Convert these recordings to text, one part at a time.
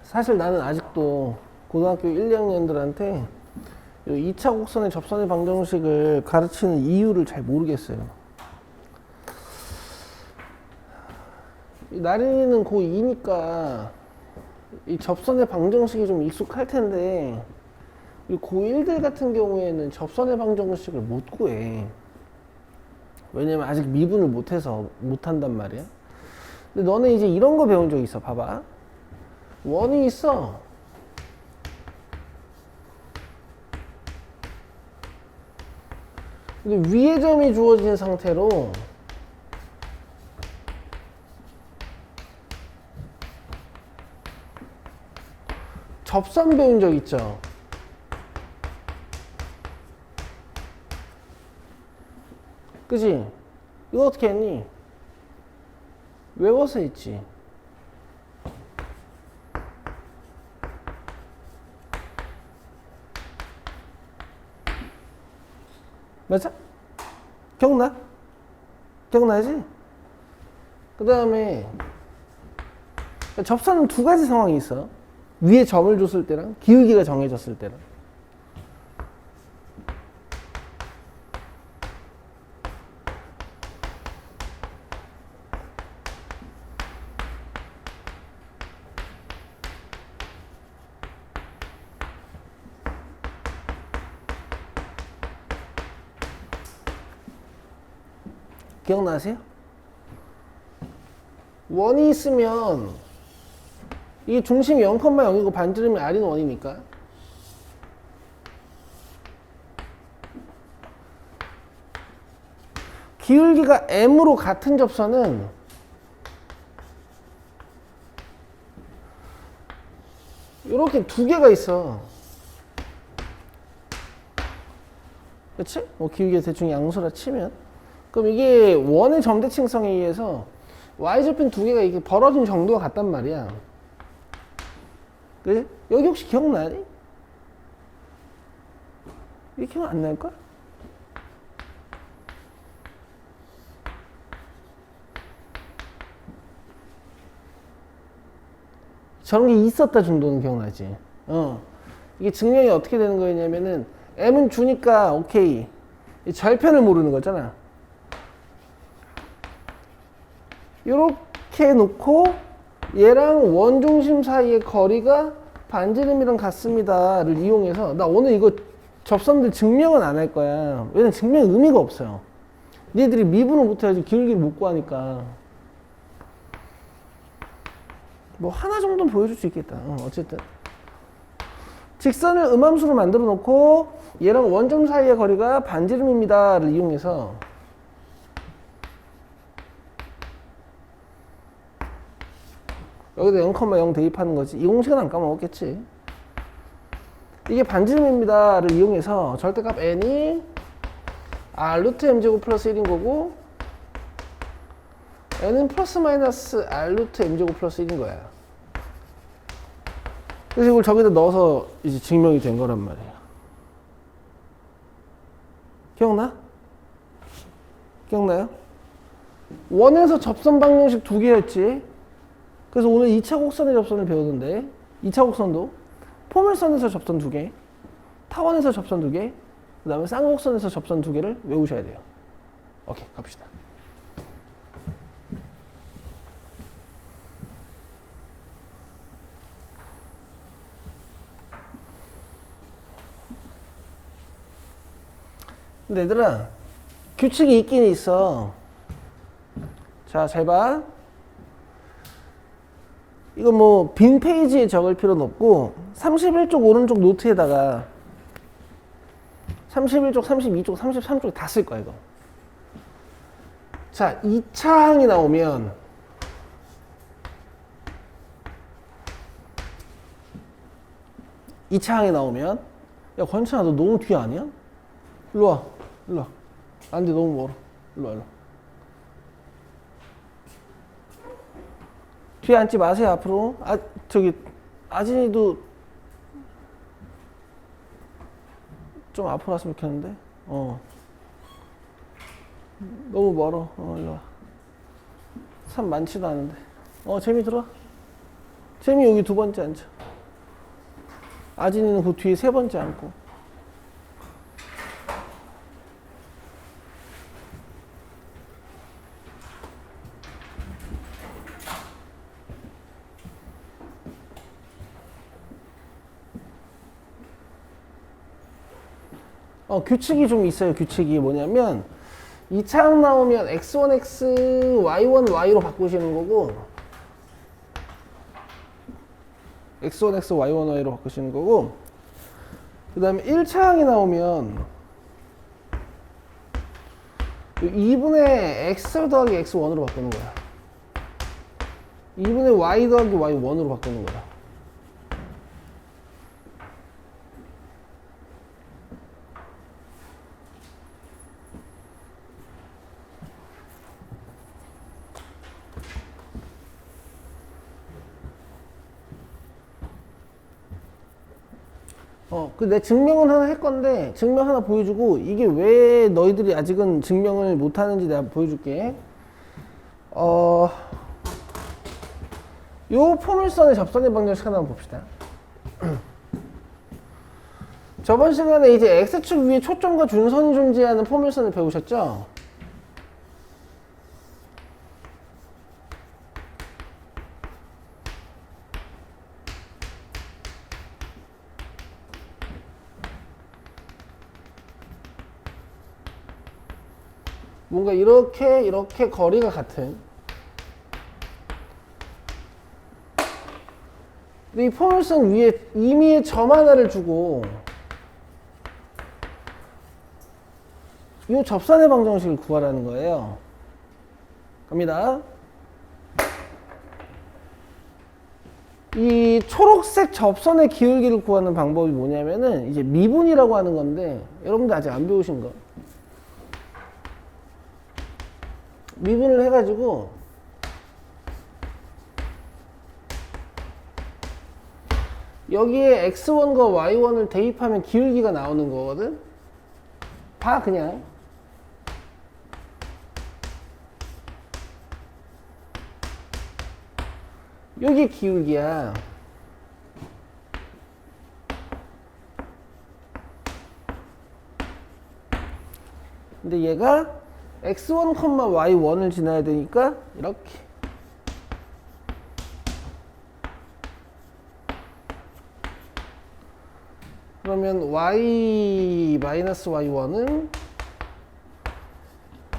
사실 나는 아직도 고등학교 1, 2학년들한테 2차 곡선의 접선의 방정식을 가르치는 이유를 잘 모르겠어요. 나린이는 고2니까 이 접선의 방정식이 좀 익숙할 텐데 우리 고1들 같은 경우에는 접선의 방정식을 못 구해. 왜냐면 아직 미분을 못해서 못한단 말이야. 근데 너네 이제 이런 거 배운 적 있어. 봐봐. 원이 있어. 근데 위의 점이 주어진 상태로 접선 배운 적 있죠? 그지? 이거 어떻게 했니? 외워서 했지. 맞아? 기억나? 기억나지? 그 다음에 접선은 두 가지 상황이 있어. 위에 점을 줬을 때랑 기울기가 정해졌을 때랑. 기억나세요? 원이 있으면 이게 중심이 0,0이고 반지름이 R인 원이니까 기울기가 M으로 같은 접선은 이렇게 두 개가 있어. 그치? 뭐 기울기가 대충 양수라 치면 그럼 이게 원의 점대칭성에 의해서 y절편 두 개가 이렇게 벌어진 정도가 같단 말이야. 그래? 여기 혹시 기억나니? 이게 기억 안 날걸? 저런 게 있었다 정도는 기억나지? 이게 증명이 어떻게 되는 거였냐면은 m은 주니까 오케이. 이 절편을 모르는 거잖아. 이렇게 놓고 얘랑 원중심 사이의 거리가 반지름이랑 같습니다를 이용해서 나 오늘 이거 접선들 증명은 안 할 거야. 왜냐면 증명에 의미가 없어요. 니들이 미분을 못해가지고 기울기를 못 구하니까 뭐 하나 정도는 보여줄 수 있겠다. 어쨌든 직선을 음함수로 만들어 놓고 얘랑 원점 사이의 거리가 반지름입니다를 이용해서 여기다 0,0 대입하는 거지. 이 공식은 안 까먹었겠지. 이게 반지름입니다를 이용해서 절대값 n이 r 루트 m제곱 플러스 1인 거고 n은 플러스 마이너스 r 루트 m제곱 플러스 1인 거야. 그래서 이걸 저기다 넣어서 이제 증명이 된 거란 말이야. 기억나? 기억나요? 원에서 접선 방정식 두 개였지. 그래서 오늘 2차 곡선의 접선을 배우는데 2차 곡선도 포물선에서 접선 두 개, 타원에서 접선 두 개, 그 다음에 쌍곡선에서 접선 두 개를 외우셔야 돼요. 오케이, 갑시다. 근데 얘들아, 규칙이 있긴 있어. 자, 잘 봐. 이거 뭐 빈 페이지에 적을 필요는 없고 31쪽 오른쪽 노트에다가 31쪽, 32쪽, 33쪽 다 쓸 거야 이거. 자, 2차 항이 나오면 야 권찬아 너 너무 뒤에 아니야? 일로 와. 일로 와. 안 돼 너무 멀어. 일로 와 일로 와. 뒤에 앉지 마세요 앞으로. 저기 아진이도 좀 앞으로 왔으면 좋겠는데. 너무 멀어. 일로 와. 참 많지도 않은데. 재미 들어와. 재미 여기 두 번째 앉아. 아진이는 그 뒤에 세 번째 앉고. 규칙이 좀 있어요. 규칙이 뭐냐면 2차항 나오면 x1x, y1, y로 바꾸시는 거고 x1x, y1, y로 바꾸시는 거고 그 다음에 1차항이 나오면 2분의 x 더하기 x1으로 바꾸는 거야. 2분의 y 더하기 y1으로 바꾸는 거야. 내 증명은 하나 할 건데, 증명 하나 보여주고, 이게 왜 너희들이 아직은 증명을 못 하는지 내가 보여줄게. 요 포물선의 접선의 방정식 하나 봅시다. 저번 시간에 이제 X축 위에 초점과 준선이 존재하는 포물선을 배우셨죠? 뭔가 이렇게 거리가 같은 이 포물선 위에 임의의 점 하나를 주고 이 접선의 방정식을 구하라는 거예요. 갑니다. 이 초록색 접선의 기울기를 구하는 방법이 뭐냐면은 이제 미분이라고 하는 건데 여러분들 아직 안 배우신 거. 미분을 해가지고 여기에 x1과 y1을 대입하면 기울기가 나오는 거거든. 봐 그냥. 여기 기울기야. 근데 얘가 x1, y1을 지나야 되니까 이렇게 그러면 y-y1은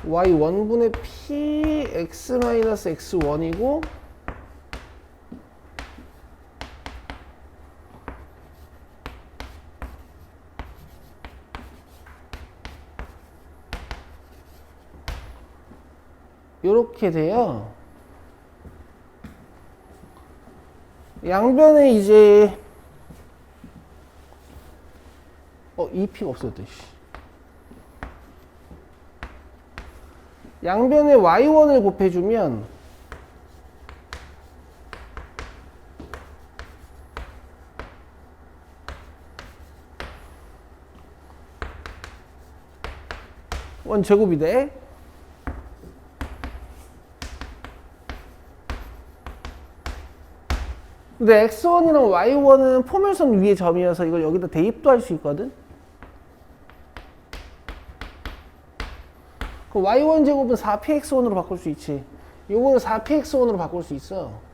y1분의 p x-x1이고 요렇게 돼요. 양변에 이제 EP가 없어졌다. 양변에 y1을 곱해주면 원제곱이 돼. 근데 x1이랑 y1은 포물선 위의 점이어서 이걸 여기다 대입도 할 수 있거든. 그 y1 제곱은 4px1으로 바꿀 수 있지. 요거는 4px1으로 바꿀 수 있어.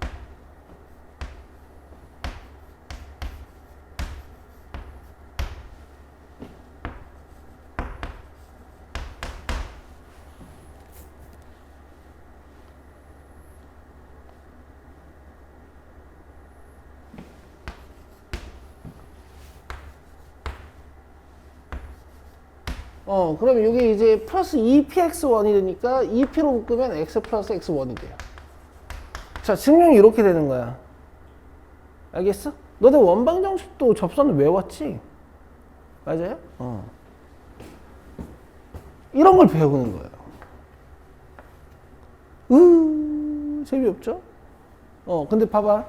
그러면 이게 이제 플러스 2px1이 되니까 2p로 묶으면 x 플러스 x1이 돼요. 자, 증명이 이렇게 되는 거야. 알겠어? 너네 원방정식도 접선을 외웠지? 맞아요? 이런 걸 배우는 거예요. 재미없죠? 근데 봐봐.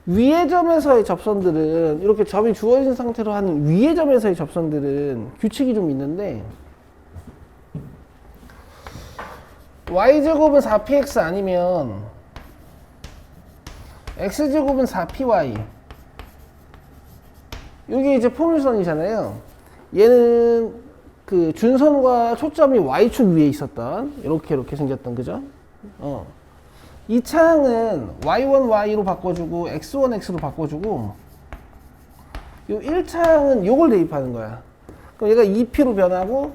위의 점에서의 접선들은 이렇게 점이 주어진 상태로 하는 위의 점에서의 접선들은 규칙이 좀 있는데 y제곱은 4px 아니면 x제곱은 4py 이게 이제 포물선이잖아요. 얘는 그 준선과 초점이 y축 위에 있었던 이렇게 생겼던 그죠? 이 창은 y1 y로 바꿔주고 x1 x로 바꿔주고 요 1창은 요걸 대입하는 거야. 그럼 얘가 2p로 변하고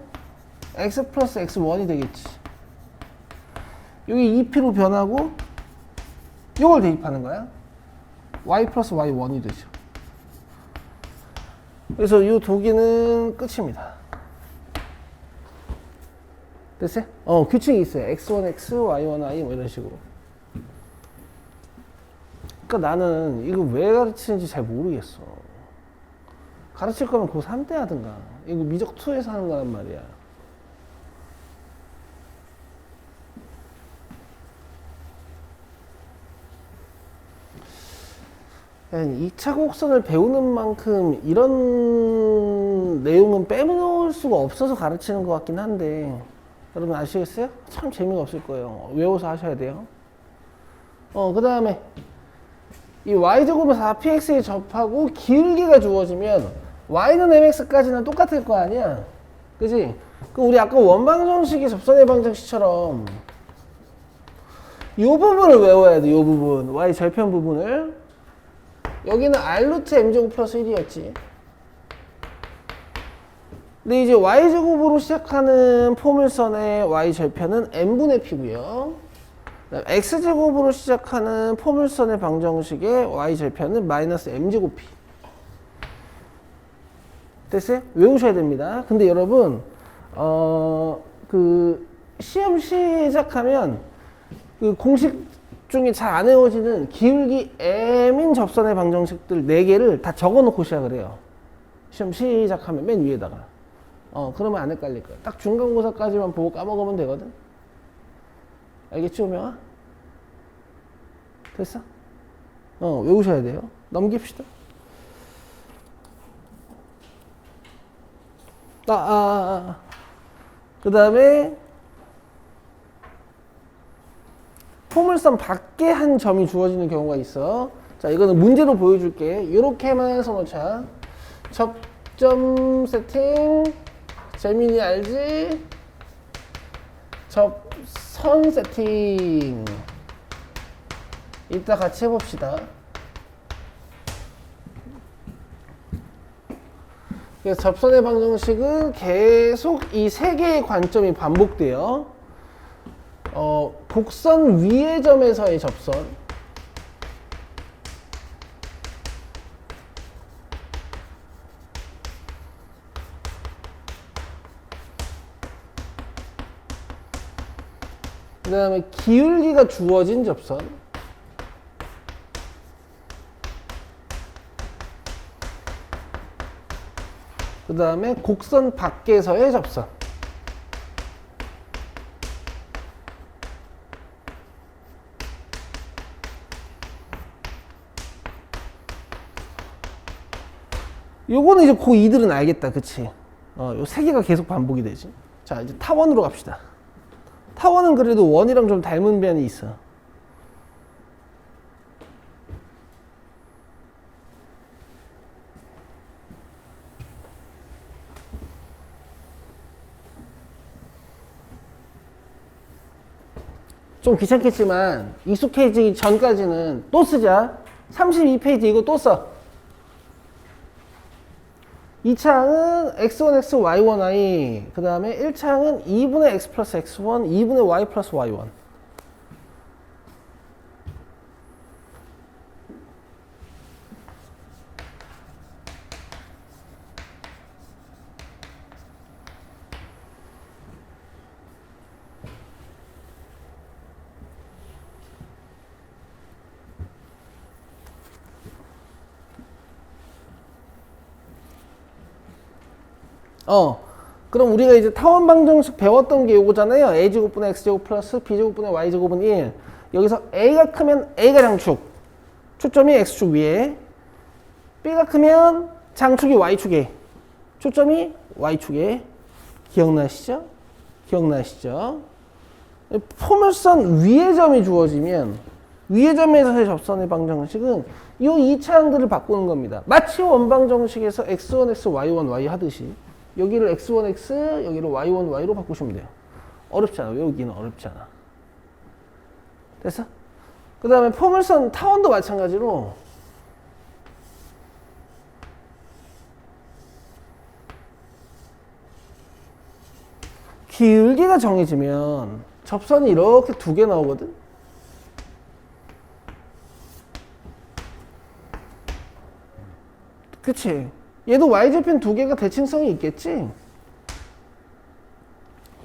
x 플러스 x1이 되겠지. 여기 2p로 변하고 요걸 대입하는 거야. y 플러스 y1이 되죠. 그래서 이 도기는 끝입니다. 됐어요? 규칙이 있어요. x1x, y1y 뭐 이런 식으로. 그러니까 나는 이거 왜 가르치는지 잘 모르겠어. 가르칠 거면 고3 때 하든가. 이거 미적 2에서 하는 거란 말이야. 2차 곡선을 배우는 만큼 이런 내용은 빼놓을 수가 없어서 가르치는 것 같긴 한데, 여러분 아시겠어요? 참 재미가 없을 거예요. 외워서 하셔야 돼요. 그 다음에 이 y제곱은 4px에 접하고 기울기가 주어지면 y는 mx까지는 똑같을 거 아니야. 그지? 그럼 우리 아까 원방정식의 접선의 방정식처럼 이 부분을 외워야 돼. 이 부분, y 절편 부분을. 여기는 r 루트 m제곱 플러스 1이었지. 근데 이제 y제곱으로 시작하는 포물선의 y절편은 n분의 p고요. x제곱으로 시작하는 포물선의 방정식의 y절편은 마이너스 m제곱 p. 됐어요? 외우셔야 됩니다. 근데 여러분, 그 시험 시작하면 그 공식 중에 잘 안 외워지는 기울기 m인 접선의 방정식들 4개를 다 적어 놓고 시작을 해요. 시험 시작하면 맨 위에다가. 그러면 안 헷갈릴 거야. 딱 중간고사까지만 보고 까먹으면 되거든. 알겠지, 오명아? 됐어? 외우셔야 돼요. 넘깁시다. 그 다음에 포물선 밖에 한 점이 주어지는 경우가 있어. 자, 이거는 문제로 보여줄게. 이렇게만 써놓자. 접점 세팅. 재민이 알지? 접선 세팅. 이따 같이 해봅시다. 그래서 접선의 방정식은 계속 이 3개의 관점이 반복돼요. 곡선 위의 점에서의 접선, 그 다음에 기울기가 주어진 접선, 그 다음에 곡선 밖에서의 접선. 요거는 이제 고2들은 알겠다. 그치? 요 3개가 계속 반복이 되지. 자, 이제 타원으로 갑시다. 타원은 그래도 원이랑 좀 닮은 면이 있어. 좀 귀찮겠지만 익숙해지기 전까지는 또 쓰자. 32페이지 이거 또 써. 이 창은 x1x, y1y. 그 다음에 1창은 2분의 x 플러스 x1, 2분의 y 플러스 y1. 그럼 우리가 이제 타원 방정식 배웠던 게 요거잖아요. a제곱분의 x제곱 플러스 b제곱분의 y제곱은 1. 여기서 a가 크면 a가 장축, 초점이 x축 위에, b가 크면 장축이 y축에, 초점이 y축에. 기억나시죠? 기억나시죠? 포물선 위의 점이 주어지면 위의 점에서의 접선의 방정식은 이 2차항들을 바꾸는 겁니다. 마치 원방정식에서 x1x, y1, y 하듯이 여기를 x1x, 여기를 y1, y로 바꾸시면 돼요. 어렵지 않아. 외우기는 어렵지 않아. 됐어? 그 다음에 포물선 타원도 마찬가지로 기울기가 정해지면 접선이 이렇게 두 개 나오거든? 그치? 얘도 y좌편 두 개가 대칭성이 있겠지?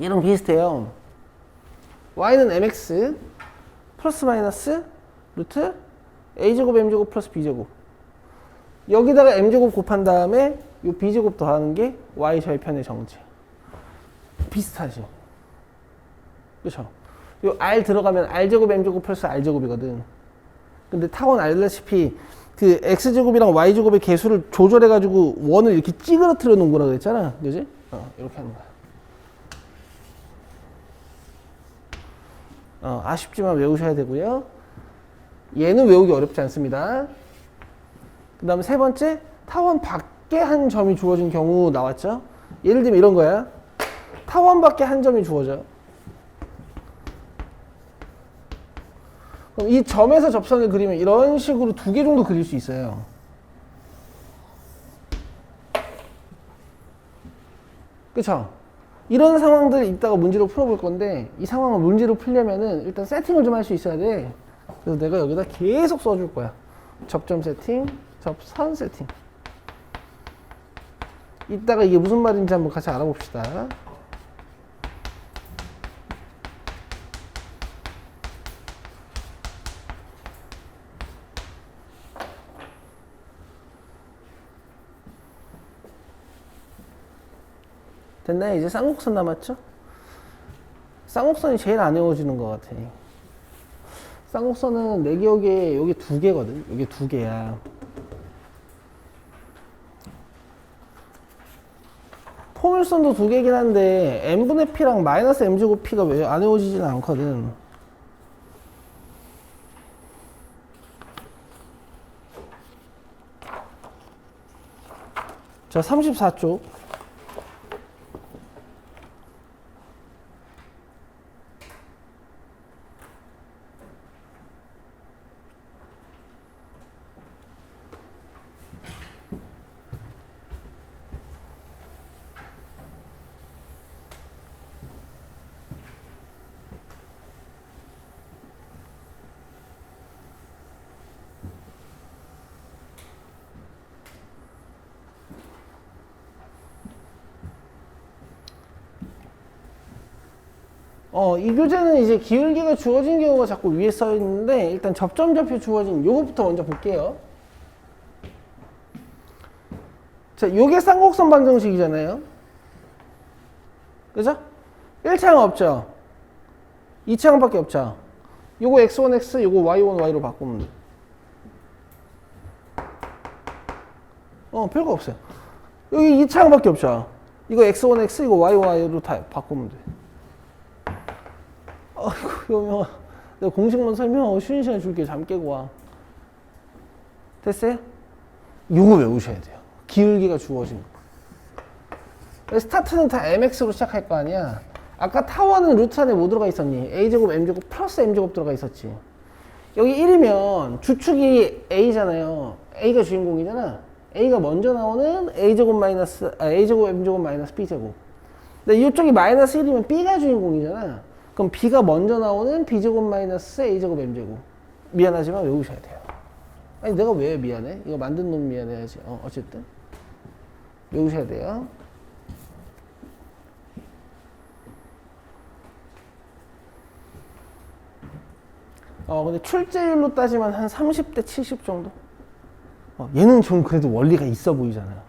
얘랑 비슷해요. y는 mx 플러스 마이너스 루트 a제곱 m제곱 플러스 b제곱. 여기다가 m제곱 곱한 다음에 요 b제곱 더하는 게 y절편의 정체. 비슷하지? 그쵸? 요 r 들어가면 r제곱 m제곱 플러스 r제곱이거든. 근데 타원 알다시피 그 x제곱이랑 y제곱의 개수를 조절해가지고 원을 이렇게 찌그러뜨려 놓은 거라 그랬잖아. 그지? 이렇게 하는 거야. 아쉽지만 외우셔야 되고요. 얘는 외우기 어렵지 않습니다. 그 다음에 세 번째, 타원 밖에 한 점이 주어진 경우 나왔죠? 예를 들면 이런 거야. 타원 밖에 한 점이 주어져. 그럼 이 점에서 접선을 그리면 이런 식으로 두 개 정도 그릴 수 있어요. 그쵸? 이런 상황들 이따가 문제로 풀어볼 건데 이 상황을 문제로 풀려면은 일단 세팅을 좀 할 수 있어야 돼. 그래서 내가 여기다 계속 써줄 거야. 접점 세팅, 접선 세팅. 이따가 이게 무슨 말인지 한번 같이 알아봅시다. 됐나요? 이제 쌍곡선 남았죠? 쌍곡선이 제일 안 외워지는 것 같아. 쌍곡선은 내 기억에 여기 두 개거든. 여기 두 개야. 포물선도 두 개긴 한데 n분의 p랑 마이너스 m제곱 p가 왜 안 외워지지는 않거든. 자, 34쪽. 이 교재는 이제 기울기가 주어진 경우가 자꾸 위에 써 있는데 일단 접점좌표 주어진 요거부터 먼저 볼게요. 자, 요게 쌍곡선 방정식이잖아요. 그죠? 1차항 없죠? 2차항밖에 없죠? 요거 x1x, 요거 y1y로 바꾸면 돼. 별거 없어요. 여기 2차항밖에 없죠? 이거 x1x, 이거 y1y로 다 바꾸면 돼. 아이고, 여명아. 내가 공식만 설명하고 쉬는 시간 줄게. 잠 깨고 와. 됐어요? 요거 외우셔야 돼요. 기울기가 주어진 거. 스타트는 다 mx로 시작할 거 아니야. 아까 타원은 루트 안에 뭐 들어가 있었니? a제곱 m제곱 플러스 m제곱 들어가 있었지. 여기 1이면 주축이 a잖아요. a가 주인공이잖아. a가 먼저 나오는 a제곱 m제곱 마이너스 b제곱. 근데 이쪽이 마이너스 1이면 b가 주인공이잖아. 그럼 b가 먼저 나오는 b제곱 마이너스 a제곱 m제곱. 미안하지만 외우셔야 돼요. 아니 내가 왜 미안해? 이거 만든 놈 미안해야지. 어쨌든 외우셔야 돼요. 근데 출제율로 따지면 한 30대 70 정도? 얘는 좀 그래도 원리가 있어 보이잖아요.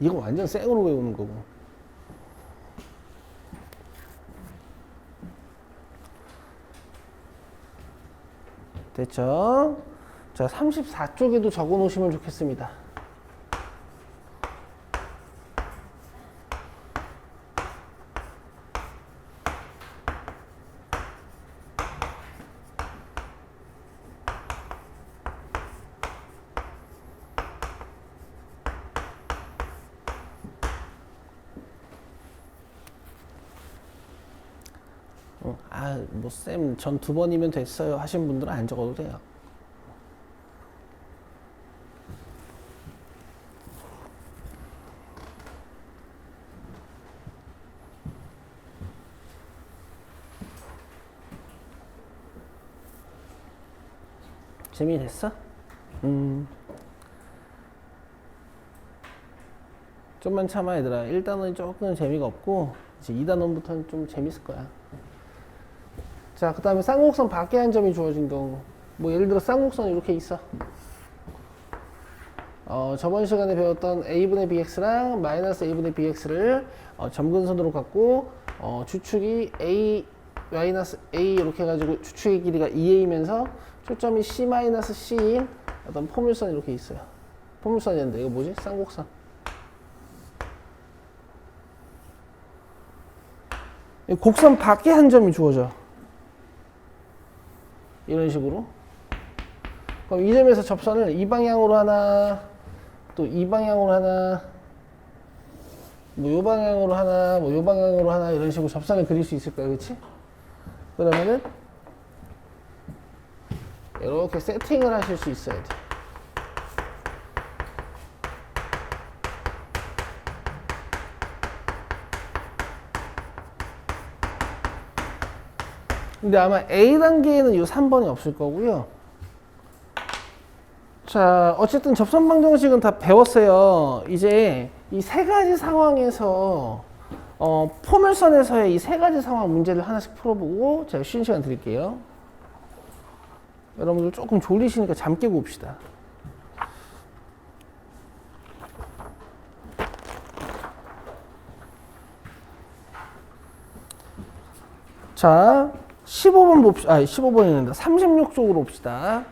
이거 완전 생으로 외우는 거고. 됐죠? 자, 34쪽에도 적어 놓으시면 좋겠습니다. 아, 뭐 쌤 전 2번이면 됐어요 하신 분들은 안 적어도 돼요. 재미됐어? 좀만 참아 얘들아. 1단원이 조금 재미가 없고 이제 2단원부터는 좀 재밌을 거야. 자, 그 다음에 쌍곡선 밖에 한 점이 주어진 경우, 뭐 예를 들어 쌍곡선이 이렇게 있어. 저번 시간에 배웠던 a분의 bx랑 마이너스 a분의 bx를 점근선으로 갖고 주축이 a 마이너스 a 이렇게 해가지고 주축의 길이가 2a면서 초점이 c 마이너스 c인 어떤 포물선이 이렇게 있어요. 포물선이었는데 이거 뭐지? 쌍곡선. 곡선 밖에 한 점이 주어져. 이런 식으로. 그럼 이 점에서 접선을 이 방향으로 하나, 또 이 방향으로 하나, 뭐 요 방향으로 하나, 뭐 요 방향으로 하나 이런 식으로 접선을 그릴 수 있을 거야, 그렇지? 그러면은 이렇게 세팅을 하실 수 있어야 돼. 근데 아마 A 단계에는 이 3번이 없을 거고요. 자, 어쨌든 접선 방정식은 다 배웠어요. 이제 이 세 가지 상황에서 포물선에서의 이 세 가지 상황 문제를 하나씩 풀어보고 제가 쉬는 시간 드릴게요. 여러분들 조금 졸리시니까 잠 깨고 옵시다. 자, 15번 봅시다. 아, 15번이는데 36쪽으로 봅시다.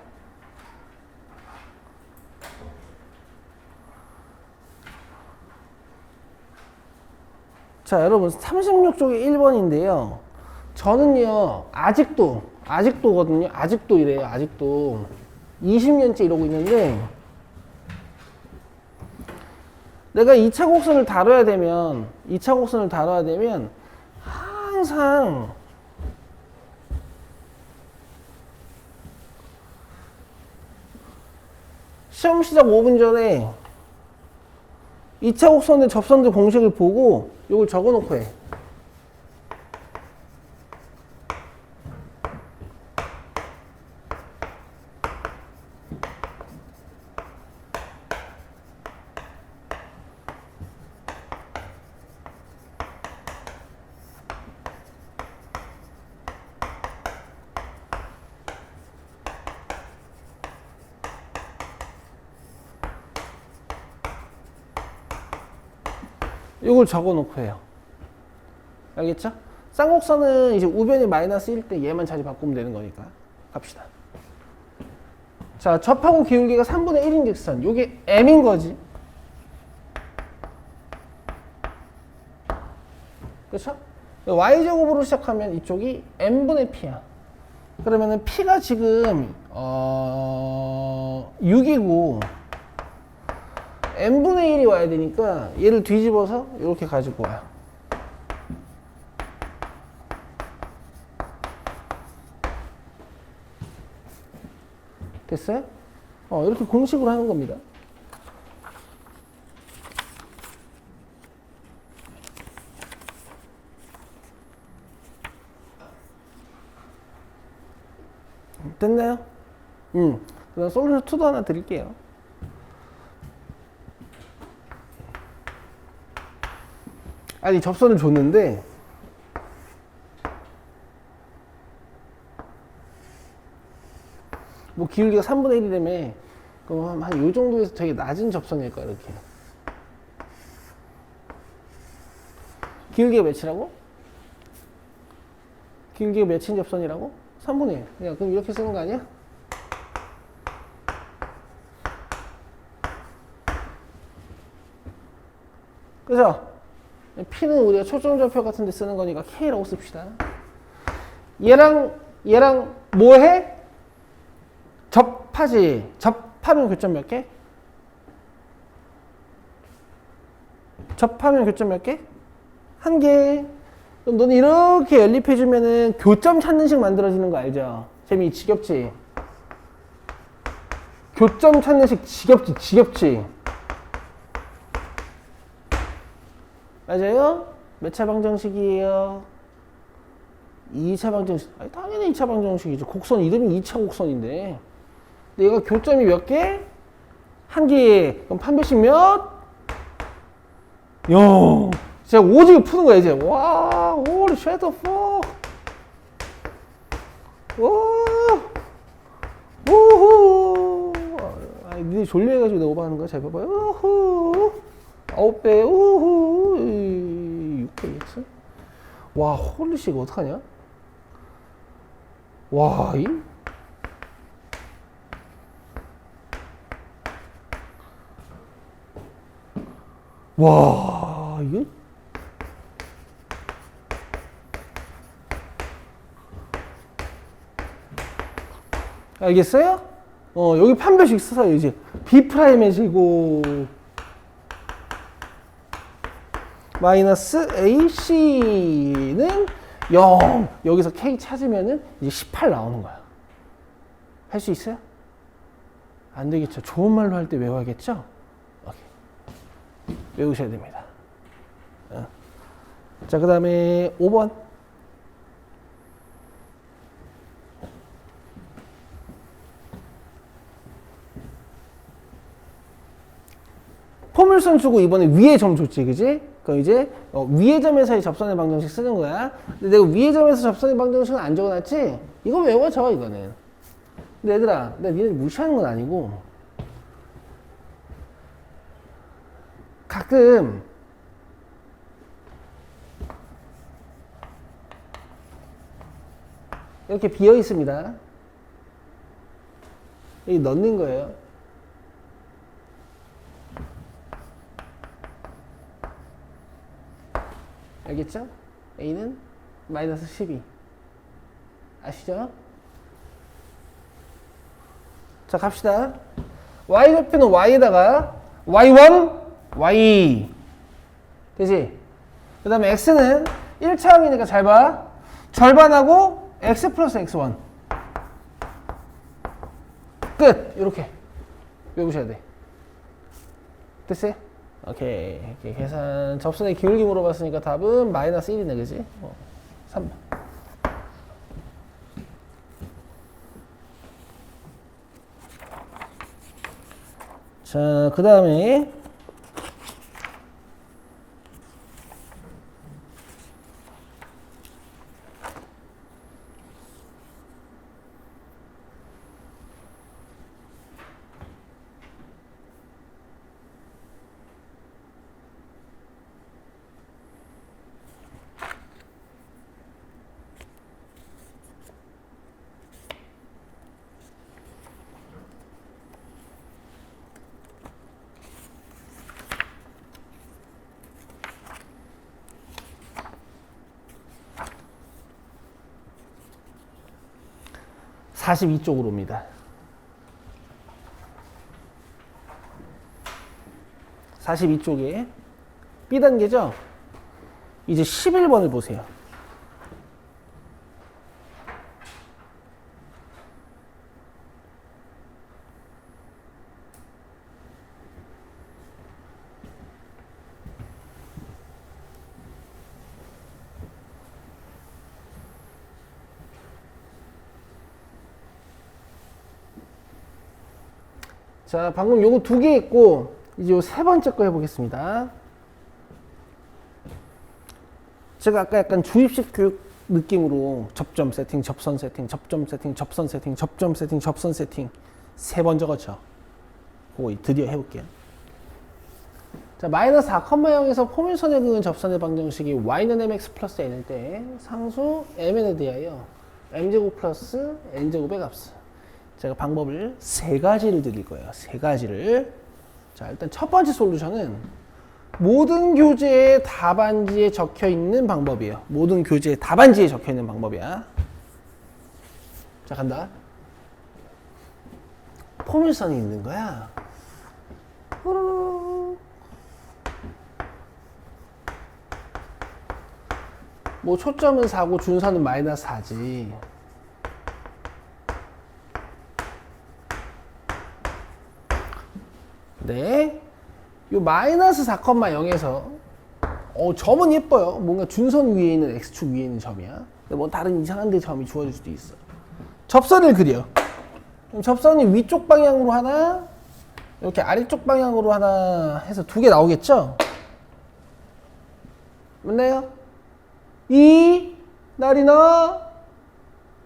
자, 여러분 36쪽이 1번인데요. 저는요, 아직도거든요. 아직도 이래요. 아직도 20년째 이러고 있는데 내가 2차 곡선을 다뤄야 되면 항상 시험 시작 5분 전에 2차 곡선의 접선들 공식을 보고 이걸 적어 놓고 해. 이걸 적어 놓고 해요. 알겠죠? 쌍곡선은 이제 우변이 마이너스 1 때 얘만 자리 바꾸면 되는 거니까. 갑시다. 자, 접하고 기울기가 3분의 1인 직선. 요게 m인 거지. 그렇죠? y제곱으로 시작하면 이쪽이 n분의 p야. 그러면은 p가 지금 6이고 n분의 1이 와야 되니까 얘를 뒤집어서 이렇게 가지고 와요. 됐어요? 이렇게 공식으로 하는 겁니다. 됐나요? 그럼 솔루션 2도 하나 드릴게요. 아니, 접선을 줬는데 뭐 기울기가 3분의 1이라며 그럼 한 요 정도에서 되게 낮은 접선일 거야. 이렇게 기울기가 몇이라고? 기울기가 몇인 접선이라고? 3분의 1. 그냥 그럼 이렇게 쓰는 거 아니야? 그죠? P는 우리가 초점좌표 같은 데 쓰는 거니까 K라고 씁시다. 얘랑 뭐해? 접하지. 접하면 교점 몇 개? 접하면 교점 몇 개? 한 개. 그럼 너는 이렇게 연립해주면은 교점 찾는 식 만들어지는 거 알죠? 재미 지겹지? 교점 찾는 식 지겹지? 맞아요? 몇 차 방정식이에요? 2차 방정식. 아니, 당연히 2차 방정식이죠. 곡선 이름이 2차 곡선인데. 근데 얘가 교점이 몇 개? 한 개. 그럼 판별식 몇? 0. 진짜 오지게 푸는 거야, 이제. 와, holy shit the fuck. 와, 우후. 아, 니네 졸려해가지고 내가 오버하는 거야. 잘 봐봐요. 우후. 9배, 우후. 600x. 와, 홀리 씨, 이거 어떡하냐? 와, 와, 이게? 알겠어요? 여기 판별식 써요, 이제. B'의 제곱 마이너스 AC는 0. 여기서 K 찾으면은 이제 18 나오는 거야. 할 수 있어요? 안 되겠죠. 좋은 말로 할 때 외워야겠죠? 오케이. 외우셔야 됩니다. 자, 그 다음에 5번. 포물선 주고 이번에 위에 점 줬지, 그지? 그럼 이제 위의 점에서의 접선의 방정식 쓰는 거야. 근데 내가 위의 점에서 접선의 방정식은 안 적어놨지? 이거 외워져, 이거는. 근데 얘들아, 내가 니네 무시하는 건 아니고 가끔 이렇게 비어 있습니다. 여기 넣는 거예요. 알겠죠? A는 마이너스 12. 아시죠? 자, 갑시다. Y좌표는 Y에다가 Y1, Y. 되지? 그 다음에 X는 1차항이니까 잘 봐. 절반하고 X 플러스 X1. 끝! 이렇게 외우셔야 돼. 됐어요? 오케이. 이렇게 계산 접선의 기울기 물어봤으니까 답은 마이너스 1이네, 그지? 3번. 자, 그 다음에 42쪽으로 옵니다. 42쪽에 B단계죠? 이제 11번을 보세요. 자, 방금 요거 두 개 있고 이제 요 세 번째 거 해보겠습니다. 제가 아까 약간 주입식 교육 느낌으로 접점 세팅, 접선 세팅, 접점 세팅, 접선 세팅, 접점 세팅, 접선 세팅 세 번 적었죠. 그거 드디어 해볼게요. 자, 마이너스 4,0에서 포물선에 그은 접선의 방정식이 y는 mx 플러스 n일 때 상수 mn에 대하여 m제곱 플러스 n제곱의 값을 제가 방법을 세 가지를 드릴 거예요. 세 가지를. 자, 일단 첫 번째 솔루션은 모든 교재의 답안지에 적혀 있는 방법이에요. 모든 교재의 답안지에 적혀 있는 방법이야. 자, 간다. 포물선이 있는 거야. 뭐 초점은 4고 준선은 마이너스 4지. 네. 요 마이너스 4,0에서 점은 예뻐요. 뭔가 준선 위에 있는 x축 위에 있는 점이야. 근데 뭐 다른 이상한 데 점이 주어질 수도 있어. 접선을 그려. 그럼 접선이 위쪽 방향으로 하나, 이렇게 아래쪽 방향으로 하나 해서 두 개 나오겠죠? 맞나요? 이 날이나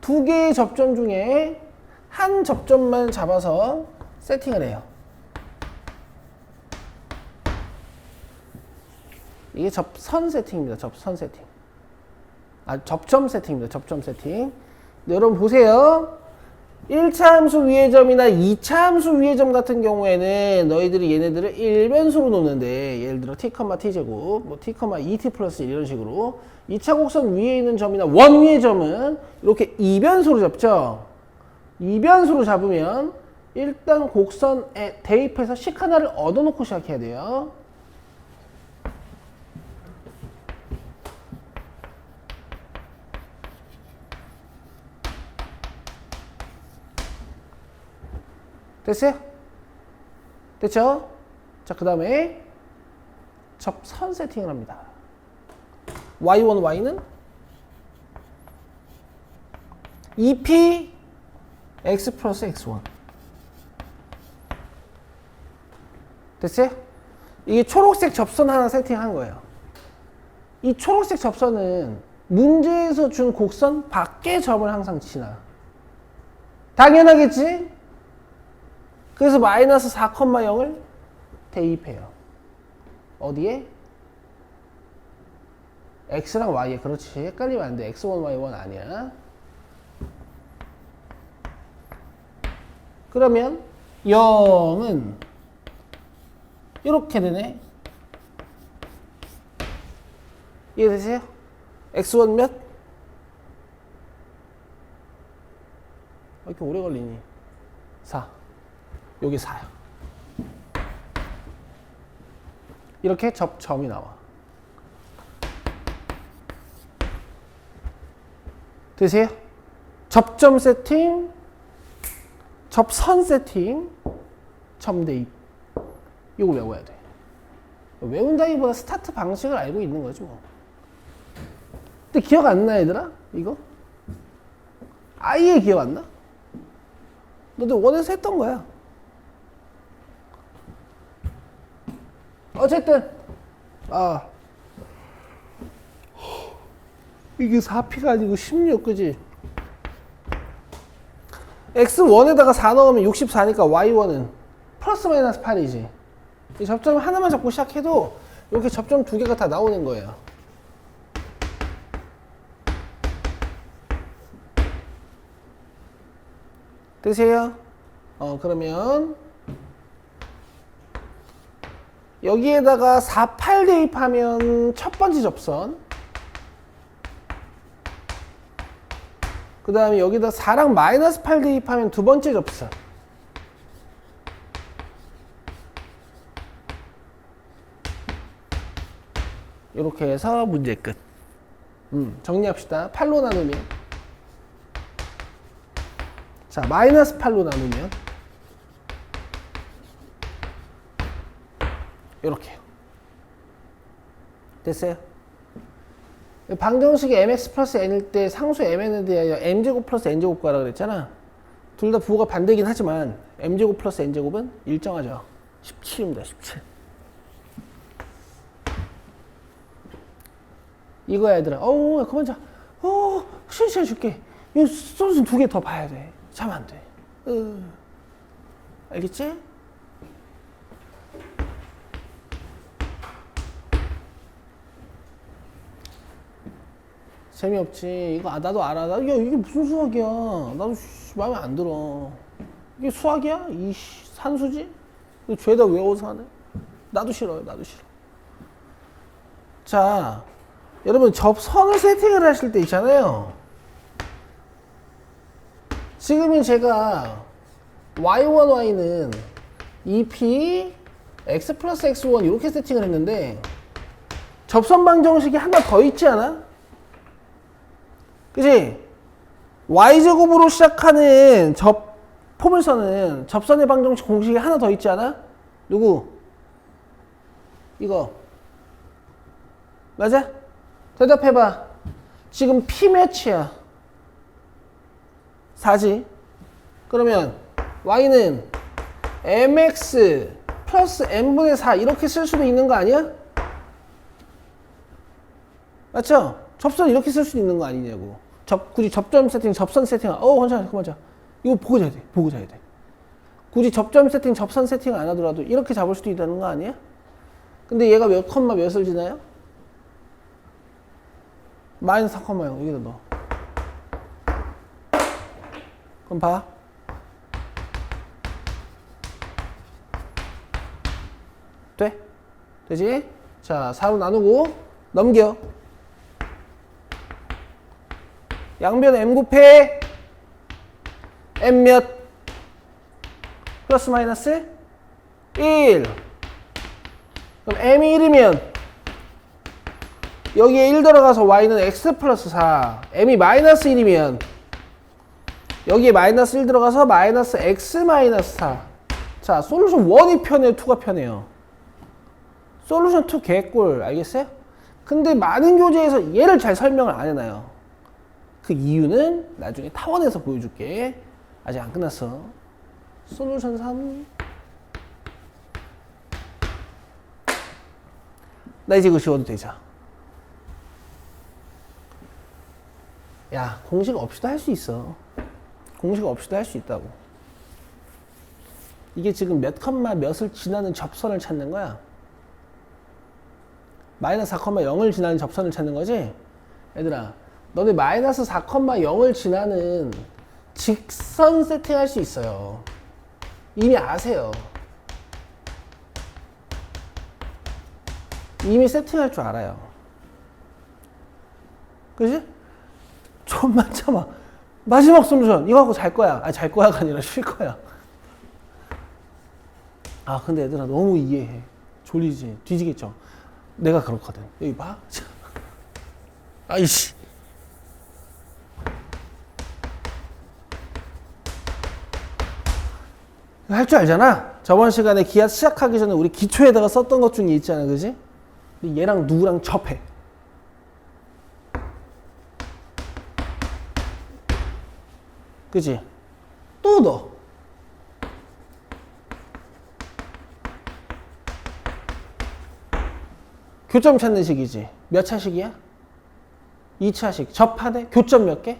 두 개의 접점 중에 한 접점만 잡아서 세팅을 해요. 이게 접선 세팅입니다. 접선 세팅. 접점 세팅입니다. 접점 세팅. 네, 여러분 보세요. 1차 함수 위의 점이나 2차 함수 위의 점 같은 경우에는 너희들이 얘네들을 일변수로 놓는데, 예를 들어 t, t제곱, 뭐 t, 2t 플러스 1 이런 식으로 2차 곡선 위에 있는 점이나 원 위의 점은 이렇게 이변수로 잡죠. 이변수로 잡으면 일단 곡선에 대입해서 식 하나를 얻어놓고 시작해야 돼요. 됐어요? 됐죠? 자, 그 다음에 접선 세팅을 합니다. y1, y는 2p x 플러스 x1. 됐어요? 이게 초록색 접선 하나 세팅한 거예요. 이 초록색 접선은 문제에서 준 곡선 밖의 점을 항상 지나. 당연하겠지? 그래서 마이너스 4,0을 대입해요. 어디에? x랑 y에. 그렇지. 헷갈리면 안 돼. x1, y1 아니야. 그러면 0은 이렇게 되네. 이해되세요? x1 몇? 왜 이렇게 오래 걸리니? 4. 여기 4야. 이렇게 접점이 나와. 되세요? 접점 세팅, 접선 세팅, 점 대입. 이거 외워야 돼. 외운다기보다 스타트 방식을 알고 있는 거지 뭐. 근데 기억 안 나, 얘들아? 이거? 아예 기억 안 나? 너도 원에서 했던 거야. 어쨌든 이게 4p가 아니고 16, 그지? x1에다가 4 넣으면 64니까 y1은 플러스 마이너스 8이지. 이 접점 하나만 잡고 시작해도 이렇게 접점 두 개가 다 나오는 거예요. 되세요? 그러면 여기에다가 4, 8 대입하면 첫 번째 접선, 그 다음에 여기다 4랑 마이너스 8 대입하면 두 번째 접선, 이렇게 해서 문제 끝. 정리합시다. 8로 나누면, 자, 마이너스 8로 나누면 이렇게요. 됐어요? 방정식이 mx 플러스 n일 때 상수 mn에 대하여 m제곱 플러스 n제곱 가라 그랬잖아. 둘 다 부호가 반대긴 하지만 m제곱 플러스 n제곱은 일정하죠. 17입니다. 17. 이거야 얘들아. 그만 자. 시간 줄게. 이 소스 두 개 더 봐야 돼. 자면 안 돼. 알겠지? 재미없지. 이거 나도 알아. 이게 무슨 수학이야. 나도 마음에 안 들어. 이게 수학이야? 이 산수지? 이거 죄다 외워서 하네. 나도 싫어요. 나도 싫어. 자, 여러분 접선을 세팅을 하실 때 있잖아요. 지금은 제가 y1, y는 2p x 플러스 x1 이렇게 세팅을 했는데 접선 방정식이 하나 더 있지 않아? 그지? y제곱으로 시작하는 포물선은 접선의 방정식 공식이 하나 더 있지 않아? 누구? 이거 맞아? 대답해봐. 지금 p 몇이야? 4지? 그러면 y는 mx 플러스 n분의 4 이렇게 쓸 수도 있는 거 아니야? 맞죠? 접선 이렇게 쓸 수 있는 거 아니냐고. 굳이 접점 세팅, 접선 세팅. 잠깐만, 그만 자. 이거 보고 자야 돼. 보고 자야 돼. 굳이 접점 세팅, 접선 세팅 안 하더라도 이렇게 잡을 수도 있다는 거 아니야? 근데 얘가 몇 컴마 몇을 지나요? 마이너스 4,0 여기다 넣어. 그럼 봐. 돼? 되지? 자, 4로 나누고 넘겨. 양변 m 곱해 m 몇? 플러스 마이너스 1. 그럼 m이 1이면 여기에 1 들어가서 y는 x 플러스 4. m이 마이너스 1이면 여기에 마이너스 1 들어가서 마이너스 x 마이너스 4. 자, 솔루션 1이 편해요? 2가 편해요? 솔루션 2 개꿀. 알겠어요? 근데 많은 교재에서 얘를 잘 설명을 안 해놔요. 그 이유는 나중에 타원에서 보여줄게. 아직 안 끝났어. 솔루션 3. 나 이제 이거 지워도 되자. 야, 공식 없이도 할 수 있어. 공식 없이도 할 수 있다고. 이게 지금 몇 컴마 몇을 지나는 접선을 찾는 거야. 마이너스 4,0을 지나는 접선을 찾는 거지? 얘들아, 너네 마이너스 4,0을 지나는 직선 세팅할 수 있어요. 이미 아세요. 이미 세팅할 줄 알아요. 그지? 좀만 참아. 마지막 솔루션 이거 하고 잘 거야. 잘 거야가 아니라 쉴 거야. 근데 얘들아 너무 이해해. 졸리지? 뒤지겠죠? 내가 그렇거든. 여기 봐. 아이씨. 할 줄 알잖아. 저번 시간에 기하 시작하기 전에 우리 기초에다가 썼던 것 중에 있잖아. 그지? 얘랑 누구랑 접해. 그지? 또 넣어. 교점 찾는 식이지. 몇 차식이야? 2차식. 접하되 교점 몇 개?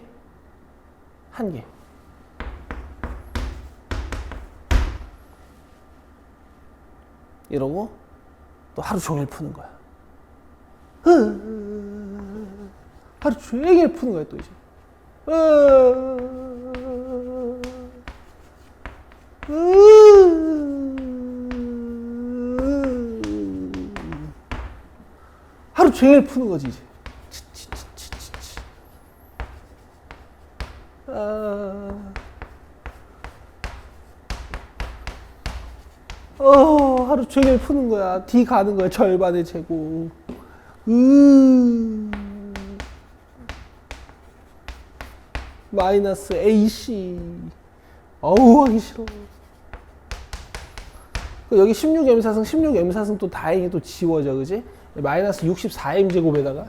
1개. 이러고 또 하루 종일 푸는 거야. 하루 종일 푸는 거야 또 이제. 하루 종일 푸는 거지 이제. 하루 종일 푸는 거야. D 가는 거야. 절반의 제곱. 마이너스 AC. 하기 싫어. 여기 16M4승, 16M4승 또 다행히 또 지워져, 그지? 마이너스 64M 제곱에다가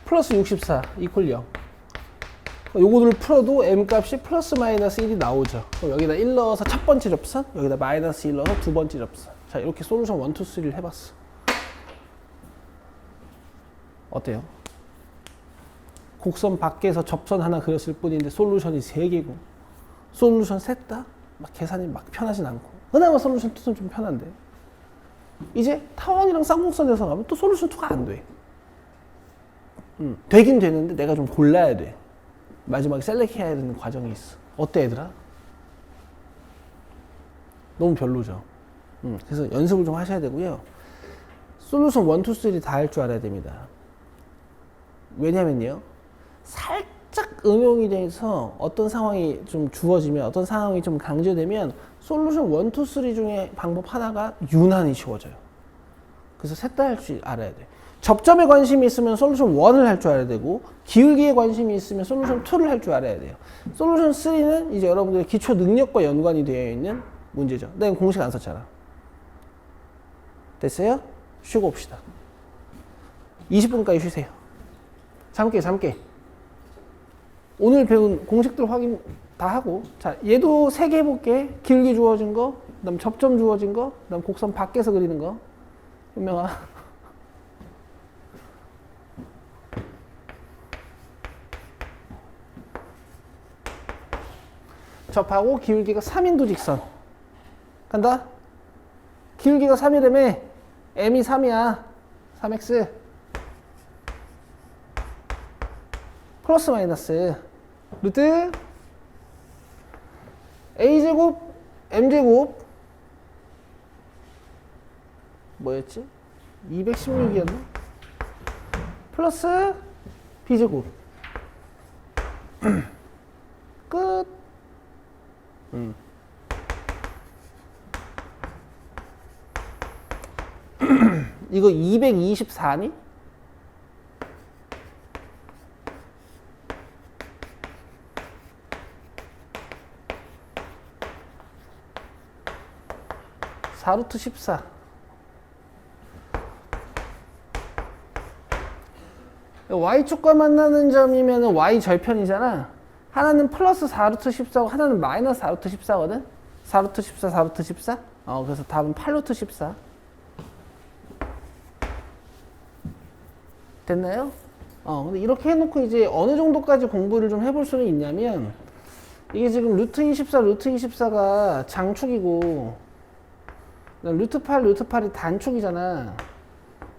플러스 64 이퀄 0. 요거를 풀어도 M 값이 플러스 마이너스 1이 나오죠. 그럼 여기다 1 넣어서 첫 번째 접선, 여기다 마이너스 1 넣어서 두 번째 접선. 자, 이렇게 솔루션 1, 2, 3를 해봤어. 어때요? 곡선 밖에서 접선 하나 그렸을 뿐인데 솔루션이 3개고 솔루션 셋 다 막 계산이 막 편하진 않고 그나마 솔루션 2는 좀 편한데 이제 타원이랑 쌍곡선에서 가면 또 솔루션 2가 안 돼. 되긴 되는데 내가 좀 골라야 돼. 마지막에 셀렉 해야 되는 과정이 있어. 어때 얘들아? 너무 별로죠. 그래서 연습을 좀 하셔야 되고요. 솔루션 1, 2, 3 다 할 줄 알아야 됩니다. 왜냐면요. 살짝 응용이 돼서 어떤 상황이 좀 주어지면 어떤 상황이 좀 강조되면 솔루션 1, 2, 3 중에 방법 하나가 유난히 쉬워져요. 그래서 셋 다 할 줄 알아야 돼. 접점에 관심이 있으면 솔루션 1을 할 줄 알아야 되고 기울기에 관심이 있으면 솔루션 2를 할 줄 알아야 돼요. 솔루션 3는 이제 여러분들의 기초 능력과 연관이 되어 있는 문제죠. 내가 공식 안 썼잖아. 됐어요? 쉬고 옵시다. 20분까지 쉬세요. 잠게. 오늘 배운 공식들 확인 다 하고, 자, 얘도 3개 해볼게. 기울기 주어진 거, 그 다음 접점 주어진 거, 그 다음 곡선 밖에서 그리는 거. 현명아. 접하고 기울기가 3인도 직선. 간다? 기울기가 3이라며, m이 3이야. 3x. 플러스 마이너스. 루트 a제곱 m제곱 뭐였지? 216이었나? 플러스 b제곱 끝. 이거 224니? (4루트 14) y축과 만나는 점이면 y 절편이잖아. 하나는 플러스 4루트 14고 하나는 마이너스 4루트 14거든. 4루트 14, 4루트 14. 그래서 답은 8루트 14. 됐나요? 근데 이렇게 해놓고 이제 어느 정도까지 공부를 좀 해볼 수는 있냐면, 이게 지금 루트 24, 루트 24가 장축이고, 루트 8, 루트 8이 단축이잖아.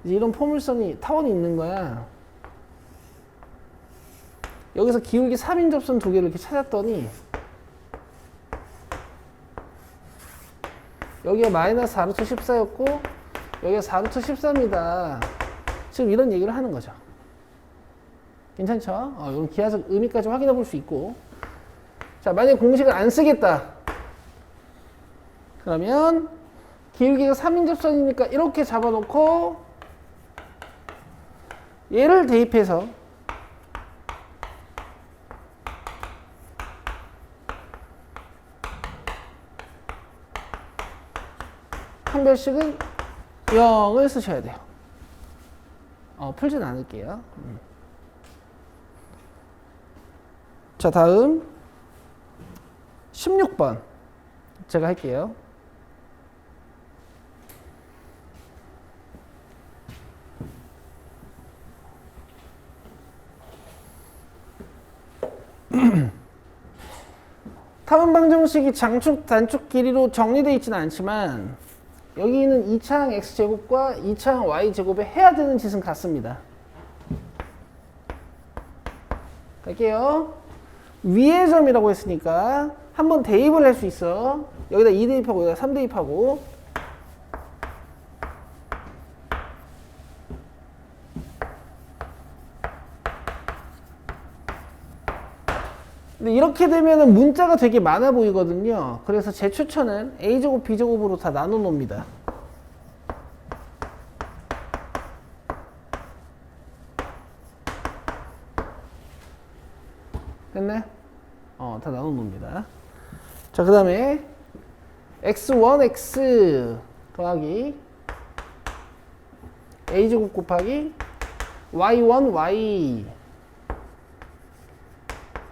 이제 이런 포물선이, 타원이 있는 거야. 여기서 기울기 3인 접선 두 개를 이렇게 찾았더니, 여기가 마이너스 4루트 14였고, 여기가 4루트 14입니다. 지금 이런 얘기를 하는 거죠. 괜찮죠? 이건 기하적 의미까지 확인해 볼 수 있고. 자, 만약에 공식을 안 쓰겠다. 그러면 기울기가 3인 접선이니까 이렇게 잡아놓고 얘를 대입해서 판별식은 0을 쓰셔야 돼요. 풀진 않을게요. 자, 다음 16번 제가 할게요. 타원 방정식이 장축, 단축 길이로 정리되어 있지는 않지만 여기 있는 2차항 x제곱과 2차항 y제곱에 해야 되는 짓은 같습니다. 갈게요. 위의 점이라고 했으니까 한번 대입을 할 수 있어. 여기다 2 대입하고 여기다 3 대입하고. 근데 이렇게 되면은 문자가 되게 많아 보이거든요. 그래서 제 추천은 a제곱 b제곱으로 다 나눠 놓습니다. 됐네? 다 나눠 놓습니다. 자, 그 다음에 x1x 더하기 a제곱 곱하기 y1y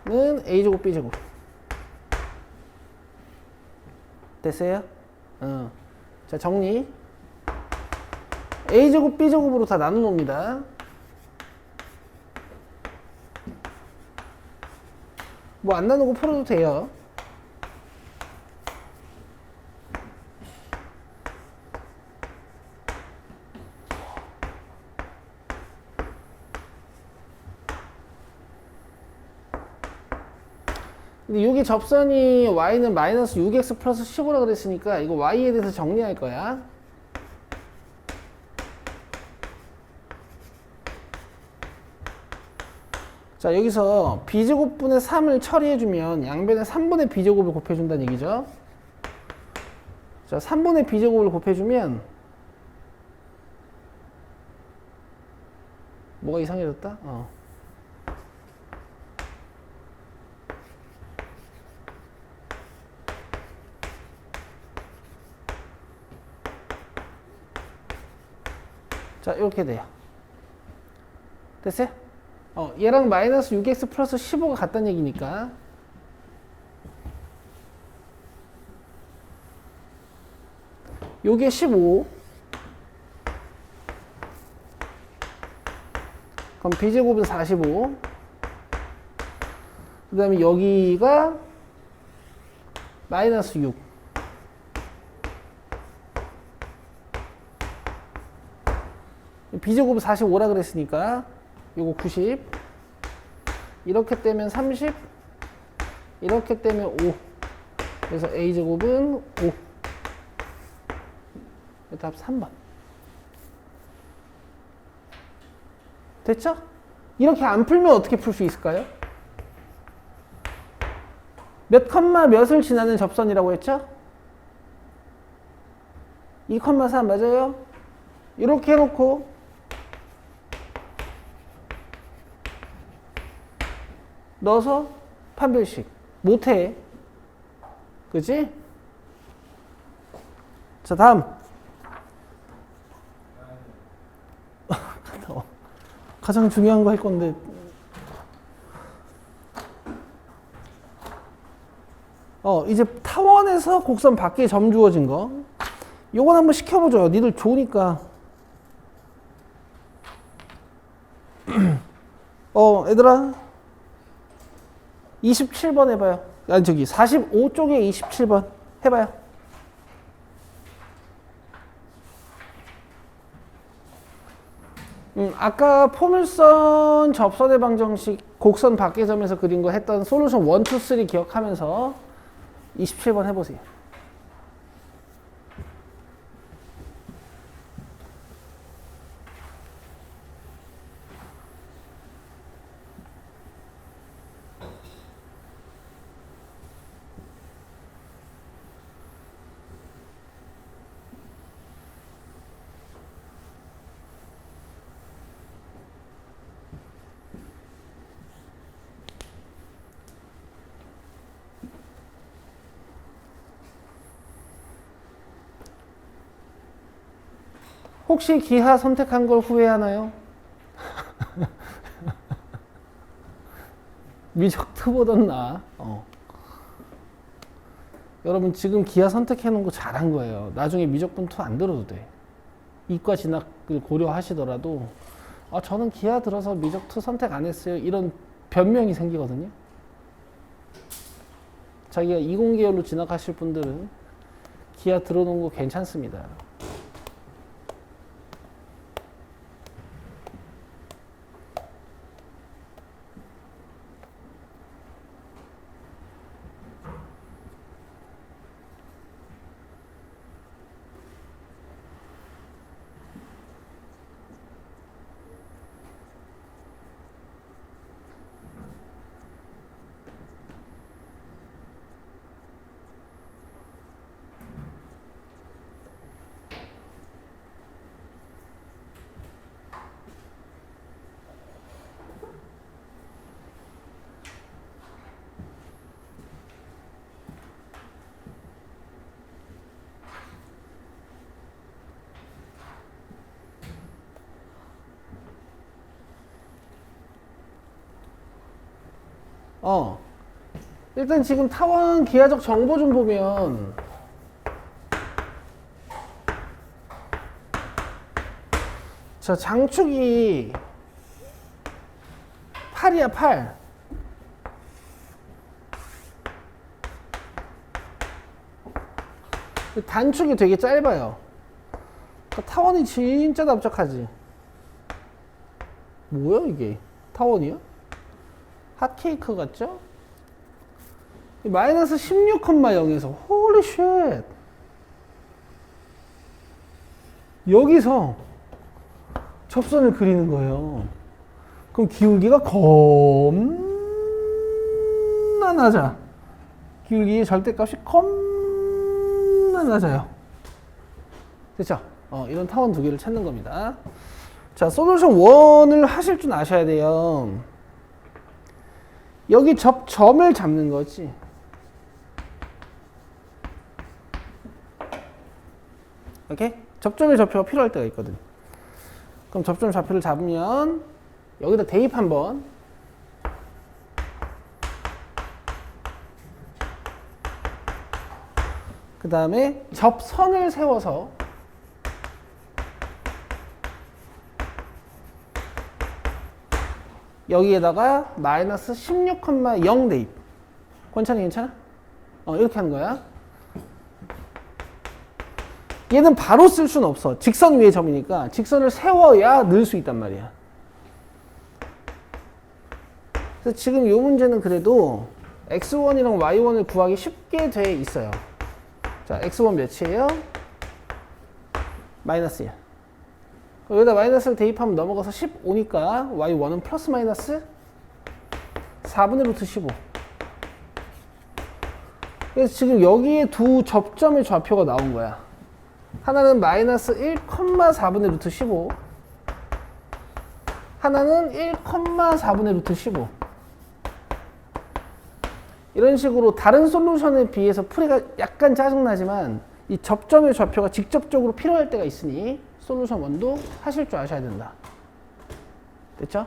는 a제곱 b제곱. 됐어요? 자, 정리. a제곱 b제곱으로 다 나눠 놓습니다. 뭐 안 나누고 풀어도 돼요. 근데 여기 접선이 y는 마이너스 6x 플러스 15라 그랬으니까 이거 y에 대해서 정리할 거야. 자, 여기서 b제곱분의 3을 처리해주면 양변에 3분의 b제곱을 곱해준다는 얘기죠. 자, 3분의 b제곱을 곱해주면 뭐가 이상해졌다? 자, 이렇게 돼요. 됐어요? 얘랑 마이너스 6x 플러스 15가 같다는 얘기니까. 요게 15. 그럼 b제곱은 45. 그 다음에 여기가 마이너스 6. b제곱은 45라 그랬으니까 요거 90. 이렇게 떼면 30. 이렇게 떼면 5. 그래서 a제곱은 5. 답 3번. 됐죠? 이렇게 안 풀면 어떻게 풀 수 있을까요? 몇 컴마 몇을 지나는 접선이라고 했죠? 2,3 맞아요? 이렇게 해놓고 넣어서 판별식 못해. 그치? 자, 다음. 가장 중요한 거 할 건데. 이제 타원에서 곡선 밖에 점 주어진 거. 요건 한번 시켜보죠. 니들 좋으니까. 얘들아. 27번 해봐요. 아니, 45쪽에 27번 해봐요. 아까 포물선 접선의 방정식 곡선 밖의 점에서 그린 거 했던 솔루션 1, 2, 3 기억하면서 27번 해보세요. 혹시 기하 선택한 걸 후회하나요? 미적트보단 나아. 여러분 지금 기하 선택해 놓은 거 잘한 거예요. 나중에 미적분 2 안 들어도 돼. 이과 진학을 고려하시더라도 저는 기하 들어서 미적 2 선택 안 했어요. 이런 변명이 생기거든요. 자기가 이공계열로 진학하실 분들은 기하 들어놓은 거 괜찮습니다. 일단 지금 타원 기하적 정보 좀 보면 저 장축이 8이야 8. 단축이 되게 짧아요. 그러니까 타원이 진짜 납작하지. 뭐야 이게? 타원이야? 핫케이크 같죠? 마이너스 16,0에서 홀리 쉣. 여기서 접선을 그리는 거예요. 그럼 기울기가 겁나 낮아. 기울기의 절대값이 겁나 낮아요. 됐죠? 이런 타원 두 개를 찾는 겁니다. 자, 솔루션 1을 하실 줄 아셔야 돼요. 여기 접점을 잡는 거지. 오케이? 접점의 좌표가 필요할 때가 있거든. 그럼 접점 좌표를 잡으면 여기다 대입 한번. 그 다음에 접선을 세워서 여기에다가 마이너스 16,0 대입. 괜찮아? 이렇게 하는 거야. 얘는 바로 쓸 수는 없어. 직선 위의 점이니까 직선을 세워야 넣을 수 있단 말이야. 그래서 지금 이 문제는 그래도 x1이랑 y1을 구하기 쉽게 돼 있어요. 자, x1 몇이에요? 마이너스 1. 여기다 마이너스를 대입하면 넘어가서 15니까 y1은 플러스 마이너스 4분의 루트 15. 그래서 지금 여기에 두 접점의 좌표가 나온 거야. 하나는 마이너스 1,4분의 루트 15. 하나는 1,4분의 루트 15. 이런 식으로 다른 솔루션에 비해서 풀이가 약간 짜증나지만 이 접점의 좌표가 직접적으로 필요할 때가 있으니 솔루션 1도 하실 줄 아셔야 된다. 됐죠?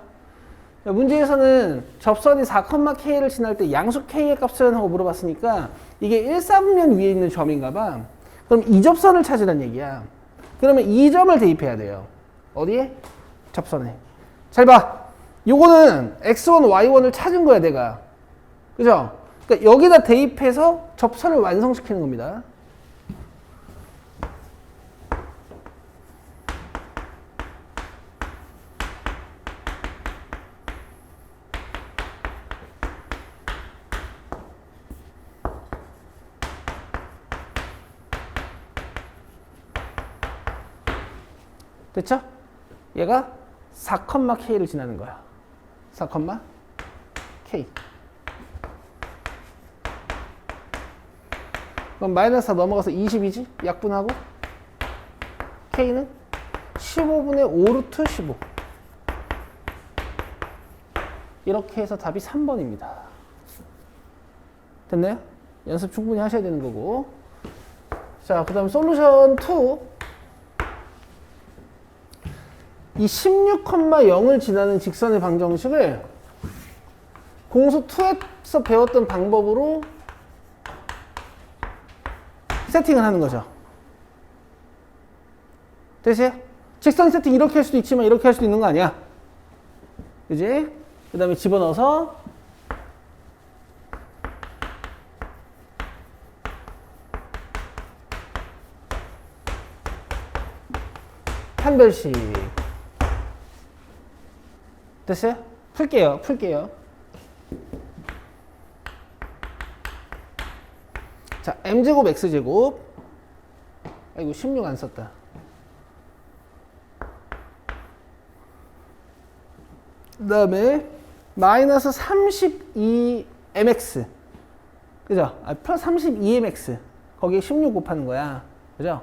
문제에서는 접선이 4,k를 지날 때 양수 k의 값은 하고 물어봤으니까 이게 1,4분면 위에 있는 점인가 봐. 그럼 이 접선을 찾으란 얘기야. 그러면 이 점을 대입해야 돼요. 어디에? 접선에. 잘 봐. 요거는 x1, y1을 찾은 거야, 내가. 그죠? 그러니까 여기다 대입해서 접선을 완성시키는 겁니다. 됐죠? 얘가 4,k를 지나는 거야. 4,k. 그럼 마이너스 4 넘어가서 20이지? 약분하고 k는 15분의 5 루트 15. 이렇게 해서 답이 3번입니다. 됐나요? 연습 충분히 하셔야 되는 거고. 자, 그 다음 솔루션 2. 이 16,0을 지나는 직선의 방정식을 공수 2에서 배웠던 방법으로 세팅을 하는 거죠. 됐어요? 직선 세팅 이렇게 할 수도 있지만 이렇게 할 수도 있는 거 아니야? 그지? 그 다음에 집어넣어서 판별식. 됐어요? 풀게요. 자, m제곱 x제곱. 아이고 16 안 썼다. 그 다음에 마이너스 32mx. 그죠? 플러스 32mx. 거기에 16 곱하는 거야. 그죠?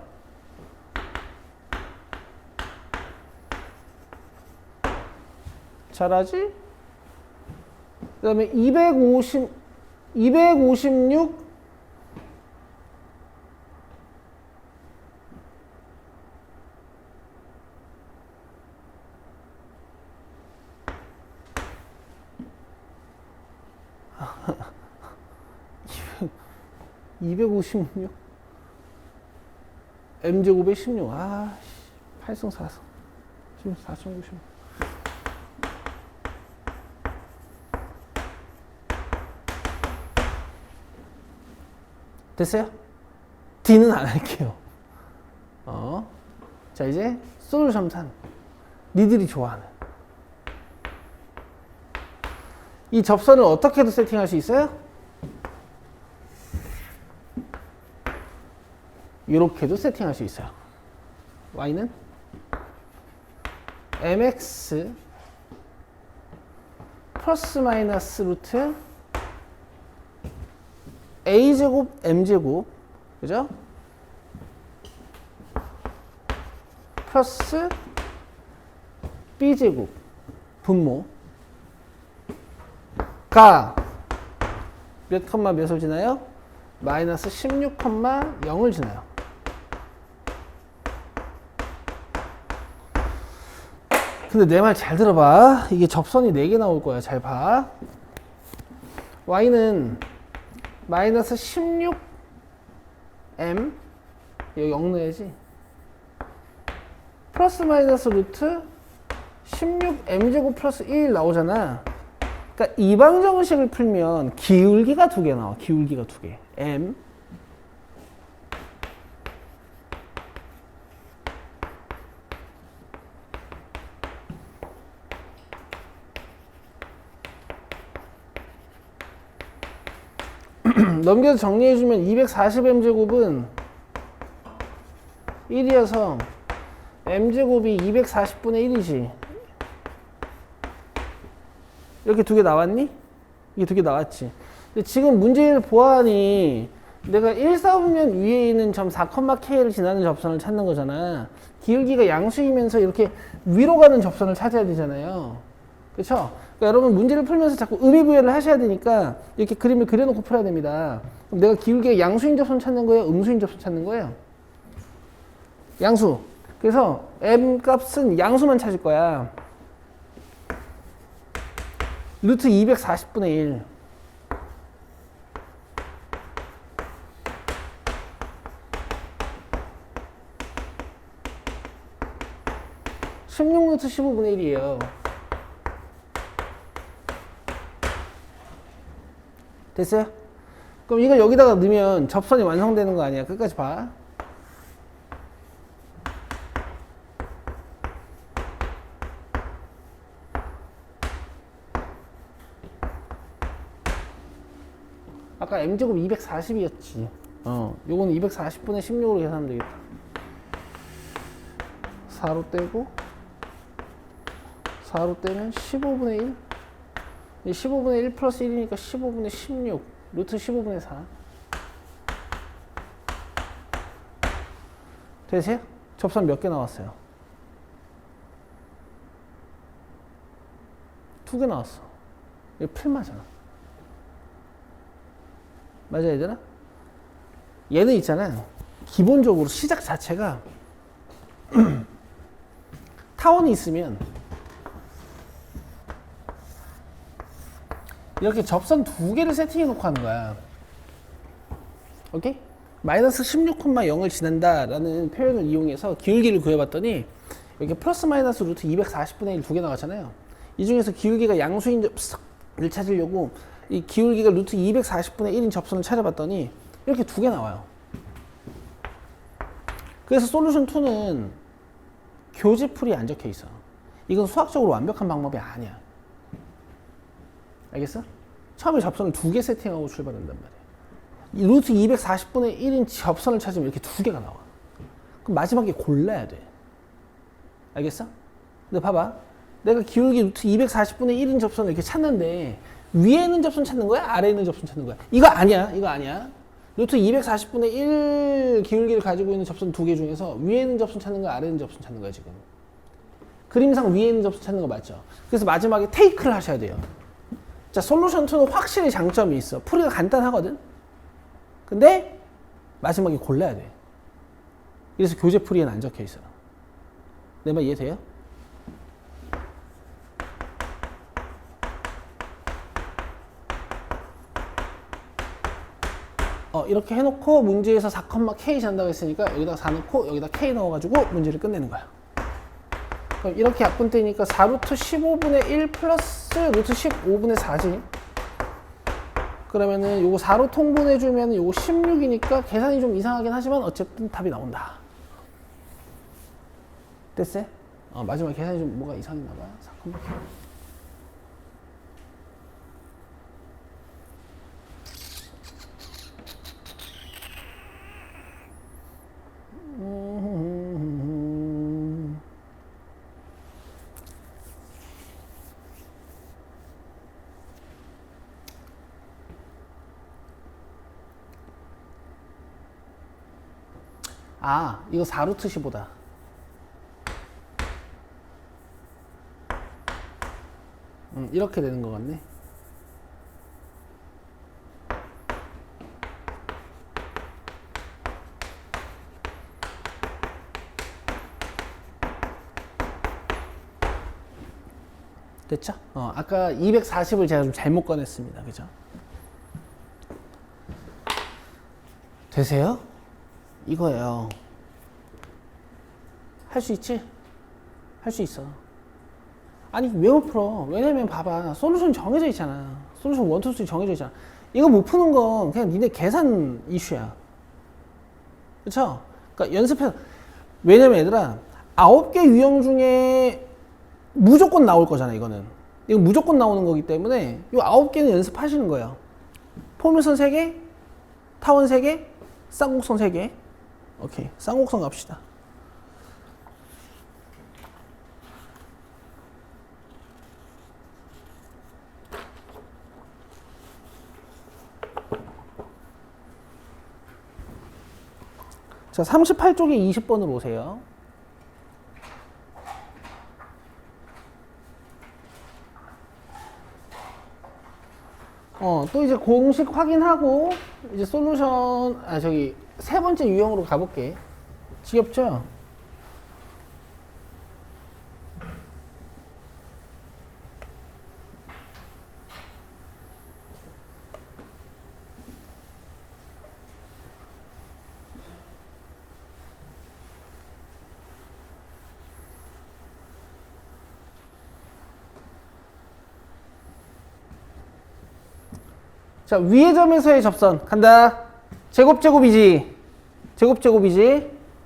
잘하지? 그 다음에 256 256 m제곱에 16. 아, 8승 4승 4.96. 됐어요? D는 안 할게요. 자, 이제 솔루션 3. 니들이 좋아하는 이 접선을 어떻게도 세팅할 수 있어요? 이렇게도 세팅할 수 있어요. y는 mx 플러스 마이너스 루트 a제곱 m제곱, 그죠? 플러스 b제곱 분모 가 몇 컴마 몇을 지나요? 마이너스 16,0을 지나요. 근데 내 말 잘 들어봐. 이게 접선이 4개 나올 거야. 잘 봐. y는 마이너스 16m 여기 0 넣어야지. 플러스 마이너스 루트 16m제곱 플러스 1 나오잖아. 그러니까 이 방정식을 풀면 기울기가 2개 나와. 기울기가 2개. m 넘겨서 정리해주면 240m제곱은 1이어서 m제곱이 240분의 1이지. 이렇게 2개 나왔니? 이게 2개 나왔지. 근데 지금 문제를 보아하니 내가 1사분면 위에 있는 점 4,k를 지나는 접선을 찾는 거잖아. 기울기가 양수이면서 이렇게 위로 가는 접선을 찾아야 되잖아요. 그렇죠? 그러니까 여러분 문제를 풀면서 자꾸 의미부여를 하셔야 되니까 이렇게 그림을 그려놓고 풀어야 됩니다. 그럼 내가 기울기가 양수인 접선 찾는 거예요? 음수인 접선 찾는 거예요? 양수. 그래서 m 값은 양수만 찾을 거야. 루트 240분의 1. (16루트 15분의 1이에요) 됐어요? 그럼 이걸 여기다가 넣으면 접선이 완성되는 거 아니야? 끝까지 봐. 아까 m제곱 240이었지. 요거는 240분의 16으로 계산하면 되겠다. 4로 떼고 4로 떼면 15분의 1. 15분의 1 플러스 1이니까 15분의 16 루트 15분의 4 되세요? 접선 몇 개 나왔어요? 2개 나왔어. 이거 필마잖아. 맞아 얘들아? 얘는 있잖아. 기본적으로 시작 자체가 타원이 있으면 이렇게 접선 2개를 세팅해 놓고 하는 거야. 오케이? 마이너스 16,0을 지난다 라는 표현을 이용해서 기울기를 구해봤더니 이렇게 플러스 마이너스 루트 240분의 1 2개 나왔잖아요. 이 중에서 기울기가 양수인 접선을 찾으려고 이 기울기가 루트 240분의 1인 접선을 찾아봤더니 이렇게 2개 나와요. 그래서 솔루션 2는 교집풀이 안 적혀 있어. 이건 수학적으로 완벽한 방법이 아니야. 알겠어? 처음에 접선을 2개 세팅하고 출발한단 말이야. 루트 240분의 1인 접선을 찾으면 이렇게 2개가 나와. 그럼 마지막에 골라야 돼. 알겠어? 근데 봐봐. 내가 기울기 루트 240분의 1인 접선을 이렇게 찾는데 위에 있는 접선 찾는 거야? 아래에 있는 접선 찾는 거야? 이거 아니야. 이거 아니야. 루트 240분의 1 기울기를 가지고 있는 접선 2개 중에서 위에 있는 접선 찾는 거야? 아래에 있는 접선 찾는 거야 지금? 그림상 위에 있는 접선 찾는 거 맞죠? 그래서 마지막에 테이크를 하셔야 돼요. 자, 솔루션 2는 확실히 장점이 있어. 풀이가 간단하거든? 근데 마지막에 골라야 돼. 그래서 교재 풀이에는 안 적혀 있어. 내 말 이해돼요? 이렇게 해놓고 문제에서 4,k 잔다고 했으니까 여기다가 4 넣고 여기다 k 넣어가지고 문제를 끝내는 거야. 그럼 이렇게 약분되니까 4루트 15분의 1 플러스 루트 15분의 4지. 그러면은 요거 4로 통분해주면 요거 16이니까 계산이 좀 이상하긴 하지만 어쨌든 답이 나온다. 됐어요? 마지막 계산이 좀 뭐가 이상했나 봐. 4,k. 이거 4루트 15다. 이렇게 되는 것 같네. 됐죠? 아까 240을 제가 좀 잘못 꺼냈습니다. 그죠? 되세요? 이거예요. 할 수 있지? 할 수 있어. 아니 왜 못 풀어? 왜냐면 봐봐, 솔루션 정해져 있잖아. 솔루션 1, 2, 3 정해져 있잖아. 이거 못 푸는 건 그냥 니네 계산 이슈야. 그쵸? 그러니까 연습해서. 왜냐면 얘들아, 9개 유형 중에 무조건 나올 거잖아. 이거는 이거 무조건 나오는 거기 때문에 이 9개는 연습하시는 거예요. 포물선 3개, 타원 3개, 쌍곡선 3개. 오케이, 쌍곡선 갑시다. 자, 38쪽에 20번으로 오세요. 또 이제 공식 확인하고 이제 솔루션 세 번째 유형으로 가볼게. 지겹죠? 자, 위의 점에서의 접선 간다. 제곱이지.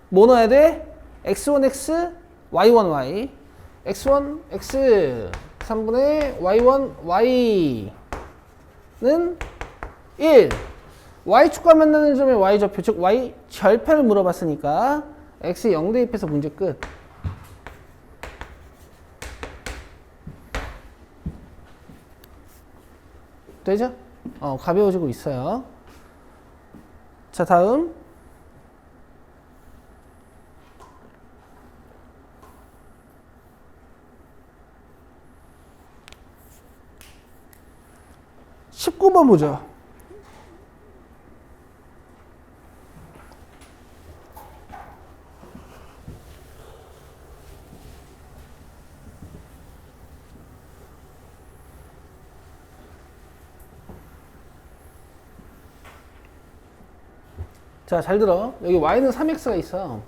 뭐 넣어야 돼? x1x, y1y. x1x 3분의 y1y는 1. y축과 만나는 점의 y좌표, 즉 y 절편을 물어봤으니까 x 0 대입해서 문제 끝. 되죠? 가벼워지고 있어요. 자, 다음. (19번) 보죠. 자, 잘 들어. 여기 y는 3x가 있어.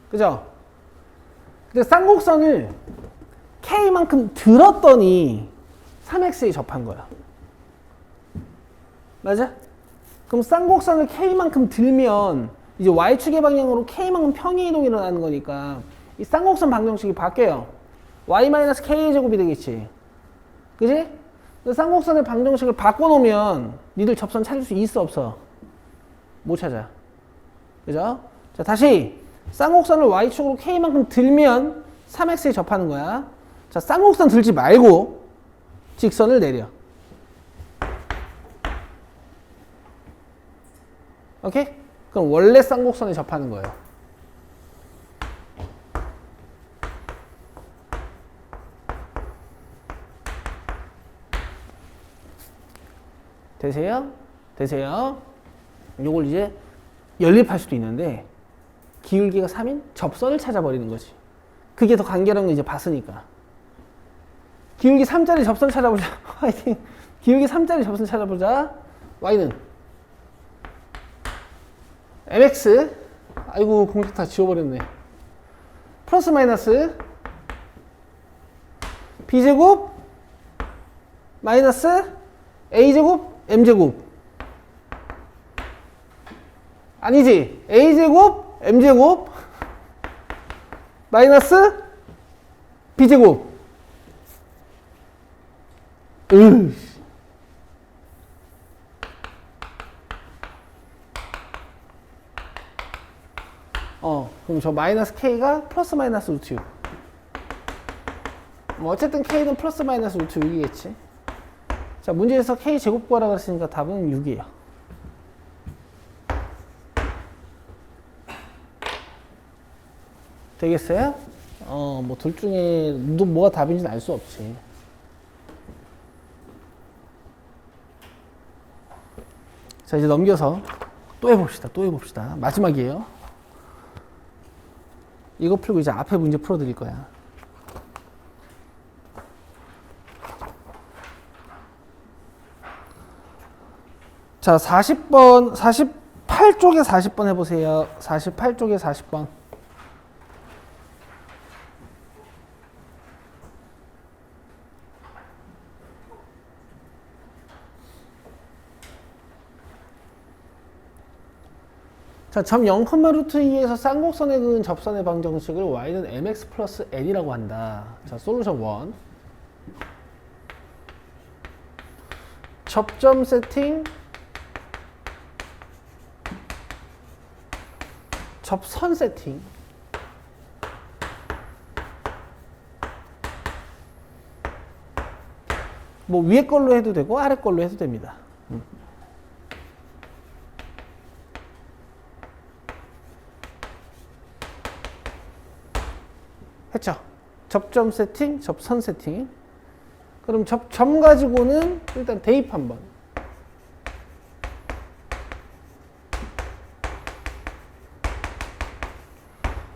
그죠? 근데 쌍곡선을 k만큼 들었더니 3x에 접한 거야. 맞아? 그럼 쌍곡선을 k만큼 들면 이제 y축의 방향으로 k만큼 평행이동이 일어나는 거니까 이 쌍곡선 방정식이 바뀌어요. y-k의 제곱이 되겠지. 그지? 쌍곡선의 방정식을 바꿔놓으면 니들 접선 찾을 수 있어 없어? 못 찾아. 그죠? 자, 다시 쌍곡선을 y축으로 k만큼 들면 3x에 접하는 거야. 자, 쌍곡선 들지 말고 직선을 내려. 오케이? 그럼 원래 쌍곡선에 접하는 거예요. 되세요? 요걸 이제 연립할 수도 있는데 기울기가 3인 접선을 찾아버리는 거지. 그게 더 간결한 거 이제 봤으니까. 기울기 3짜리 접선을 찾아보자. 화이팅. 기울기 3짜리 접선을 찾아보자. y는 mx. 아이고, 공식 다 지워버렸네. 플러스 마이너스 b제곱 마이너스 a제곱 m제곱. 아니지. a제곱 m제곱 마이너스 b제곱. 그럼 저 마이너스 k가 플러스 마이너스 루트 6. 뭐 어쨌든 k는 플러스 마이너스 루트 6이겠지. 자, 문제에서 k 제곱 구하라고 했으니까 답은 6이에요. 되겠어요? 뭐 둘 중에 뭐가 답인지는 알 수 없지. 자, 이제 넘겨서 또 해봅시다. 마지막이에요. 이거 풀고 이제 앞에 문제 풀어드릴 거야. 자, 40번, 48쪽에 40번 해보세요. 48쪽에 40번. 자, 점 0, 루트 2에서 쌍곡선에 그은 접선의 방정식을 y는 mx 플러스 n이라고 한다. 자, 솔루션 1. 접점 세팅, 접선 세팅. 뭐 위에 걸로 해도 되고 아래 걸로 해도 됩니다. 했죠? 접점 세팅, 접선 세팅. 그럼 점 가지고는 일단 대입 한번.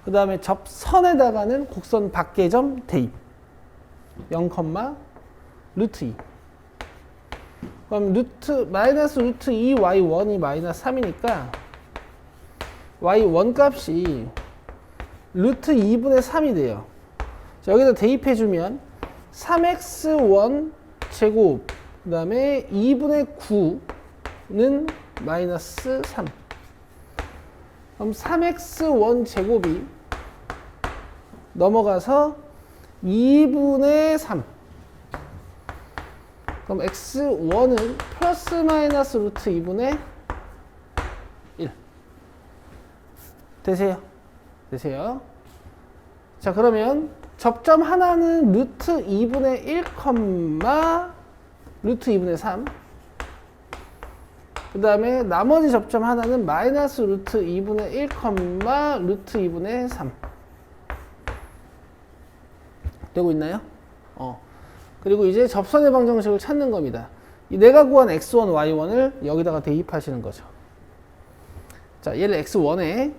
그 다음에 접선에다가는 곡선 밖의 점 대입. 0, 루트 2. 그럼 마이너스 루트 2 y1이 마이너스 3이니까 y1 값이 루트 2분의 3이 돼요. 자, 여기다 대입해주면 3x1 제곱 그 다음에 2분의 9는 마이너스 3. 그럼 3x1 제곱이 넘어가서 2분의 3. 그럼 x1은 플러스 마이너스 루트 2분의 1. 되세요? 자, 그러면 접점 하나는 루트 2분의 1, 루트 2분의 3. 그 다음에 나머지 접점 하나는 마이너스 루트 2분의 1, 루트 2분의 3. 되고 있나요? 그리고 이제 접선의 방정식을 찾는 겁니다. 내가 구한 x1, y1을 여기다가 대입하시는 거죠. 자, 얘를 x1에,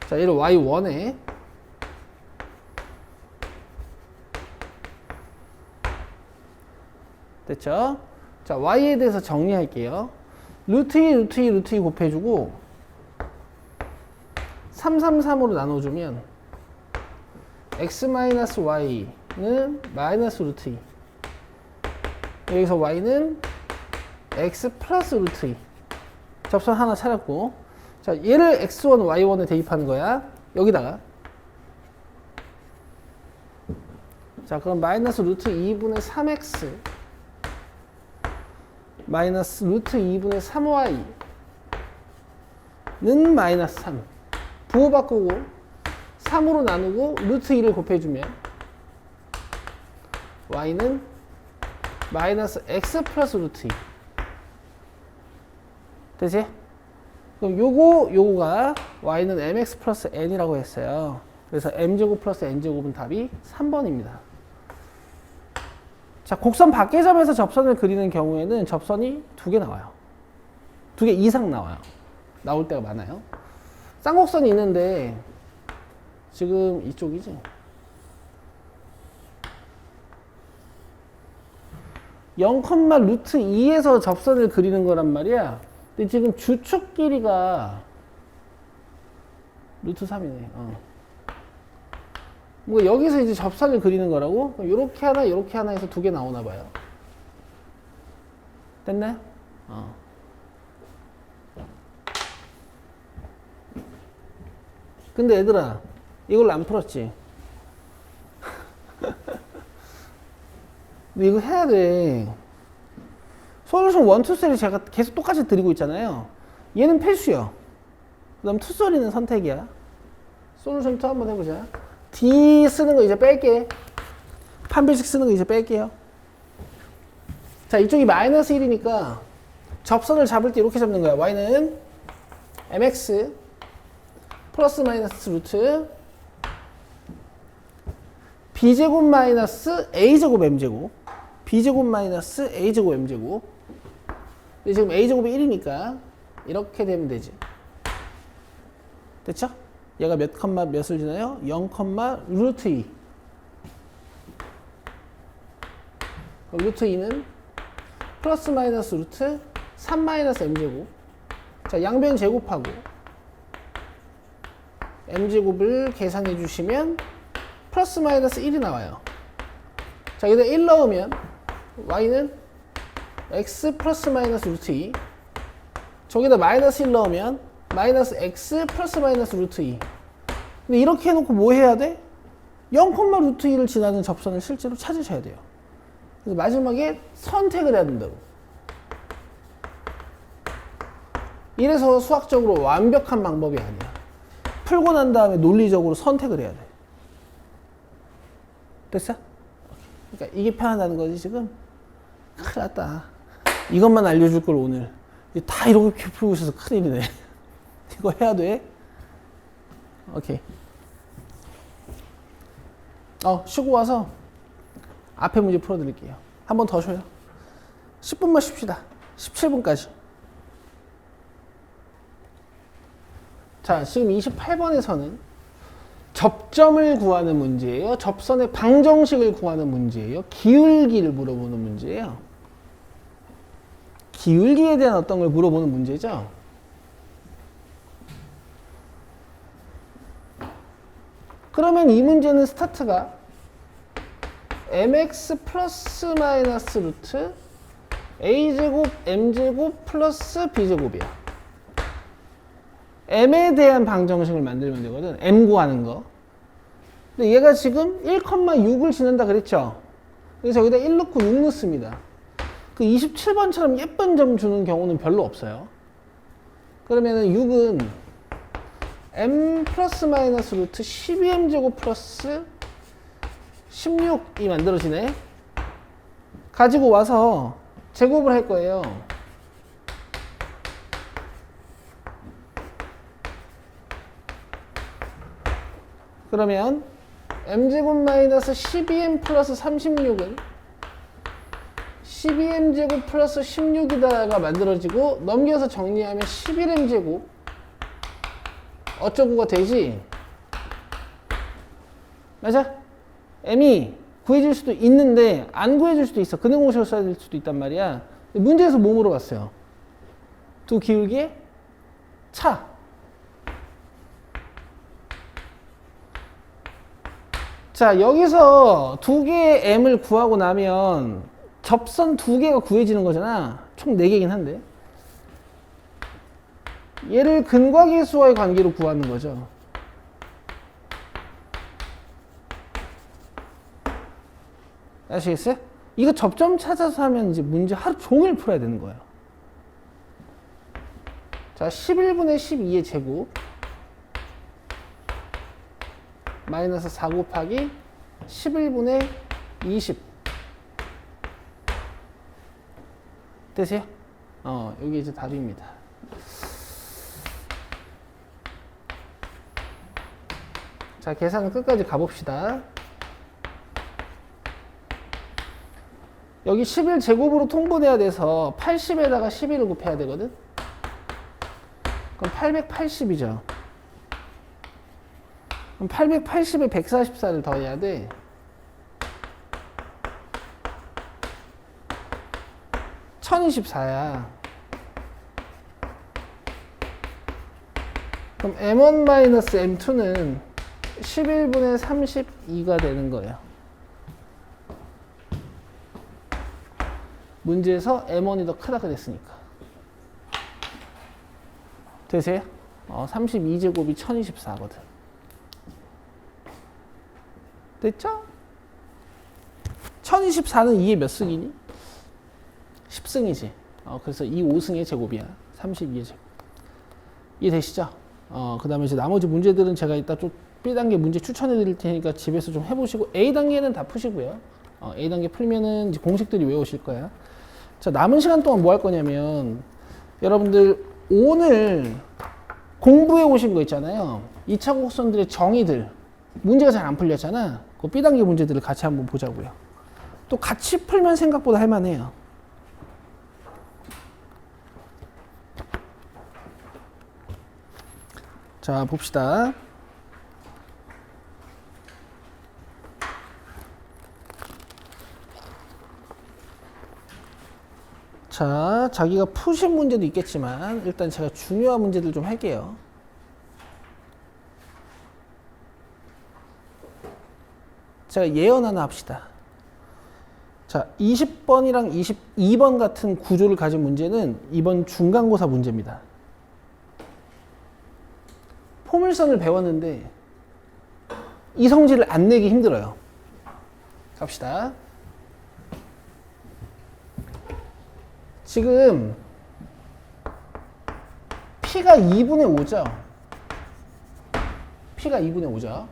자, 얘를 y1에, 됐죠? 자, y에 대해서 정리할게요. 루트 2, 루트 2, 루트 2 곱해주고 3, 3, 3으로 나눠주면 x-y는 마이너스 루트 2. 여기서 y는 x 플러스 루트 2. 접선 하나 찾았고, 자, 얘를 x1, y1에 대입하는 거야. 여기다가. 자, 그럼 마이너스 루트 2분의 3x 마이너스 루트 2분의 3y는 마이너스 3. 부호 바꾸고 3으로 나누고 루트 2를 곱해주면 y는 마이너스 x 플러스 루트 2. 되지? 그럼 요거가 y는 mx 플러스 n이라고 했어요. 그래서 m제곱 플러스 n제곱은 답이 3번입니다. 자, 곡선 밖의 점에서 접선을 그리는 경우에는 접선이 2개 나와요. 2개 이상 나와요. 나올 때가 많아요. 쌍곡선이 있는데 지금 이쪽이지. (0, 루트 2에서 접선을 그리는 거란 말이야. 근데 지금 주축 길이가 루트 3이네. 뭐 여기서 이제 접선을 그리는 거라고? 요렇게 하나, 요렇게 하나 해서 2개 나오나 봐요. 됐나요? 근데 얘들아, 이걸 안 풀었지? 근데 이거 해야 돼. 솔루션 1, 2, 3를 제가 계속 똑같이 드리고 있잖아요. 얘는 필수요. 그 다음 2, 3는 선택이야. 솔루션 2 한번 해보자. D 쓰는 거 이제 뺄게. 판별식 쓰는 거 이제 뺄게요. 자, 이쪽이 마이너스 1이니까 접선을 잡을 때 이렇게 잡는 거야. y는 mx 플러스 마이너스 루트 b제곱 마이너스 a제곱 m제곱 b제곱 마이너스 a제곱 m제곱. 근데 지금 a제곱이 1이니까 이렇게 되면 되지. 됐죠? 얘가 몇 컴마 몇을 지나요? 0, 루트 2. 그럼 루트 2는 플러스 마이너스 루트 3 마이너스 m제곱. 자, 양변 제곱하고 m제곱을 계산해 주시면 플러스 마이너스 1이 나와요. 자, 여기다 1 넣으면 y는 x 플러스 마이너스 루트 2. 저기다 마이너스 1 넣으면 마이너스 x 플러스 마이너스 루트 2. 근데 이렇게 해놓고 뭐 해야 돼? 0, 루트 2를 지나는 접선을 실제로 찾으셔야 돼요. 그래서 마지막에 선택을 해야 된다고. 이래서 수학적으로 완벽한 방법이 아니야. 풀고 난 다음에 논리적으로 선택을 해야 돼. 됐어? 그러니까 이게 편하다는 거지 지금? 큰일 났다. 이것만 알려줄 걸 오늘. 다 이렇게 풀고 있어서 큰일이네. 이거 해야 돼? 오케이. 쉬고 와서 앞에 문제 풀어드릴게요. 한 번 더 쉬어요. 10분만 쉽시다. 17분까지. 자, 지금 28번에서는 접점을 구하는 문제예요. 접선의 방정식을 구하는 문제예요. 기울기를 물어보는 문제예요. 기울기에 대한 어떤 걸 물어보는 문제죠. 그러면 이 문제는 스타트가 mx 플러스 마이너스 루트 a제곱 m제곱 플러스 b제곱이야. m에 대한 방정식을 만들면 되거든. m 구하는 거. 근데 얘가 지금 1,6을 지난다 그랬죠. 그래서 여기다 1 넣고 6 넣습니다. 그 27번처럼 예쁜 점 주는 경우는 별로 없어요. 그러면은 6은 m 플러스 마이너스 루트 12m 제곱 플러스 16이 만들어지네. 가지고 와서 제곱을 할 거예요. 그러면 m제곱 마이너스 12m 플러스 36은 12m 제곱 플러스 16이다가 만들어지고 넘겨서 정리하면 11m 제곱 어쩌고가 되지? 맞아? m이 구해질 수도 있는데 안 구해질 수도 있어. 근해공식을 써야 될 수도 있단 말이야. 문제에서 뭐 물어봤어요? 두 기울기의 차. 자, 여기서 두 개의 m을 구하고 나면 접선 두 개가 구해지는 거잖아. 총 4개긴 한데. 얘를 근과계수와의 관계로 구하는 거죠. 아시겠어요? 이거 접점 찾아서 하면 이제 문제 하루 종일 풀어야 되는 거예요. 자, 11분의 12의 제곱 마이너스 4 곱하기 11분의 20 되세요? 여기 이제 답입니다. 자, 계산은 끝까지 가봅시다. 여기 11제곱으로 통분해야 돼서 80에다가 11을 곱해야 되거든? 그럼 880이죠. 그럼 880에 144를 더해야 돼. (1024야) 그럼 m1-m2는 11분의 32가 되는 거예요. 문제에서 m1이 더 크다 그랬으니까. 되세요? 32제곱이 1024거든. 됐죠? 1024는 2의 몇 승이니? 10승이지. 그래서 2 5승의 제곱이야. 32의 제곱. 이해되시죠? 그 다음에 이제 나머지 문제들은 제가 이따 좀 B단계 문제 추천해 드릴 테니까 집에서 좀 해보시고, A단계는 다 푸시고요. A단계 풀면은 이제 공식들이 외우실 거야. 자, 남은 시간 동안 뭐 할 거냐면, 여러분들 오늘 공부해 오신 거 있잖아요. 2차 곡선들의 정의들. 문제가 잘 안 풀렸잖아. 그 B단계 문제들을 같이 한번 보자고요. 또 같이 풀면 생각보다 할만해요. 자, 봅시다. 자, 자기가 푸신 문제도 있겠지만 일단 제가 중요한 문제들 좀 할게요. 제가 예언 하나 합시다. 자, 20번이랑 22번 같은 구조를 가진 문제는 이번 중간고사 문제입니다. 포물선을 배웠는데 이 성질을 안 내기 힘들어요. 갑시다. 지금 P가 2분의 5죠. P가 2분의 5죠.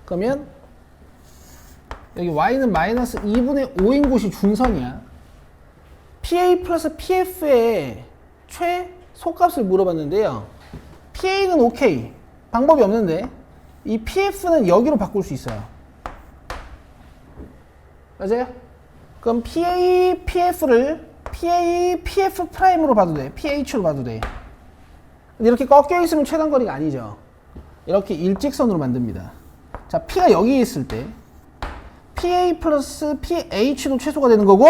그러면 여기 Y는 마이너스 2분의 5인 곳이 중선이야. PA 플러스 PF의 최소값을 물어봤는데요. PA는 오케이. 방법이 없는데 이 PF는 여기로 바꿀 수 있어요. 맞아요? 그럼 PA, PF를 PA, PF 프라임으로 봐도 돼. PH로 봐도 돼. 근데 이렇게 꺾여 있으면 최단거리가 아니죠. 이렇게 일직선으로 만듭니다. 자, P가 여기 있을 때 PA 플러스 PH도 최소가 되는 거고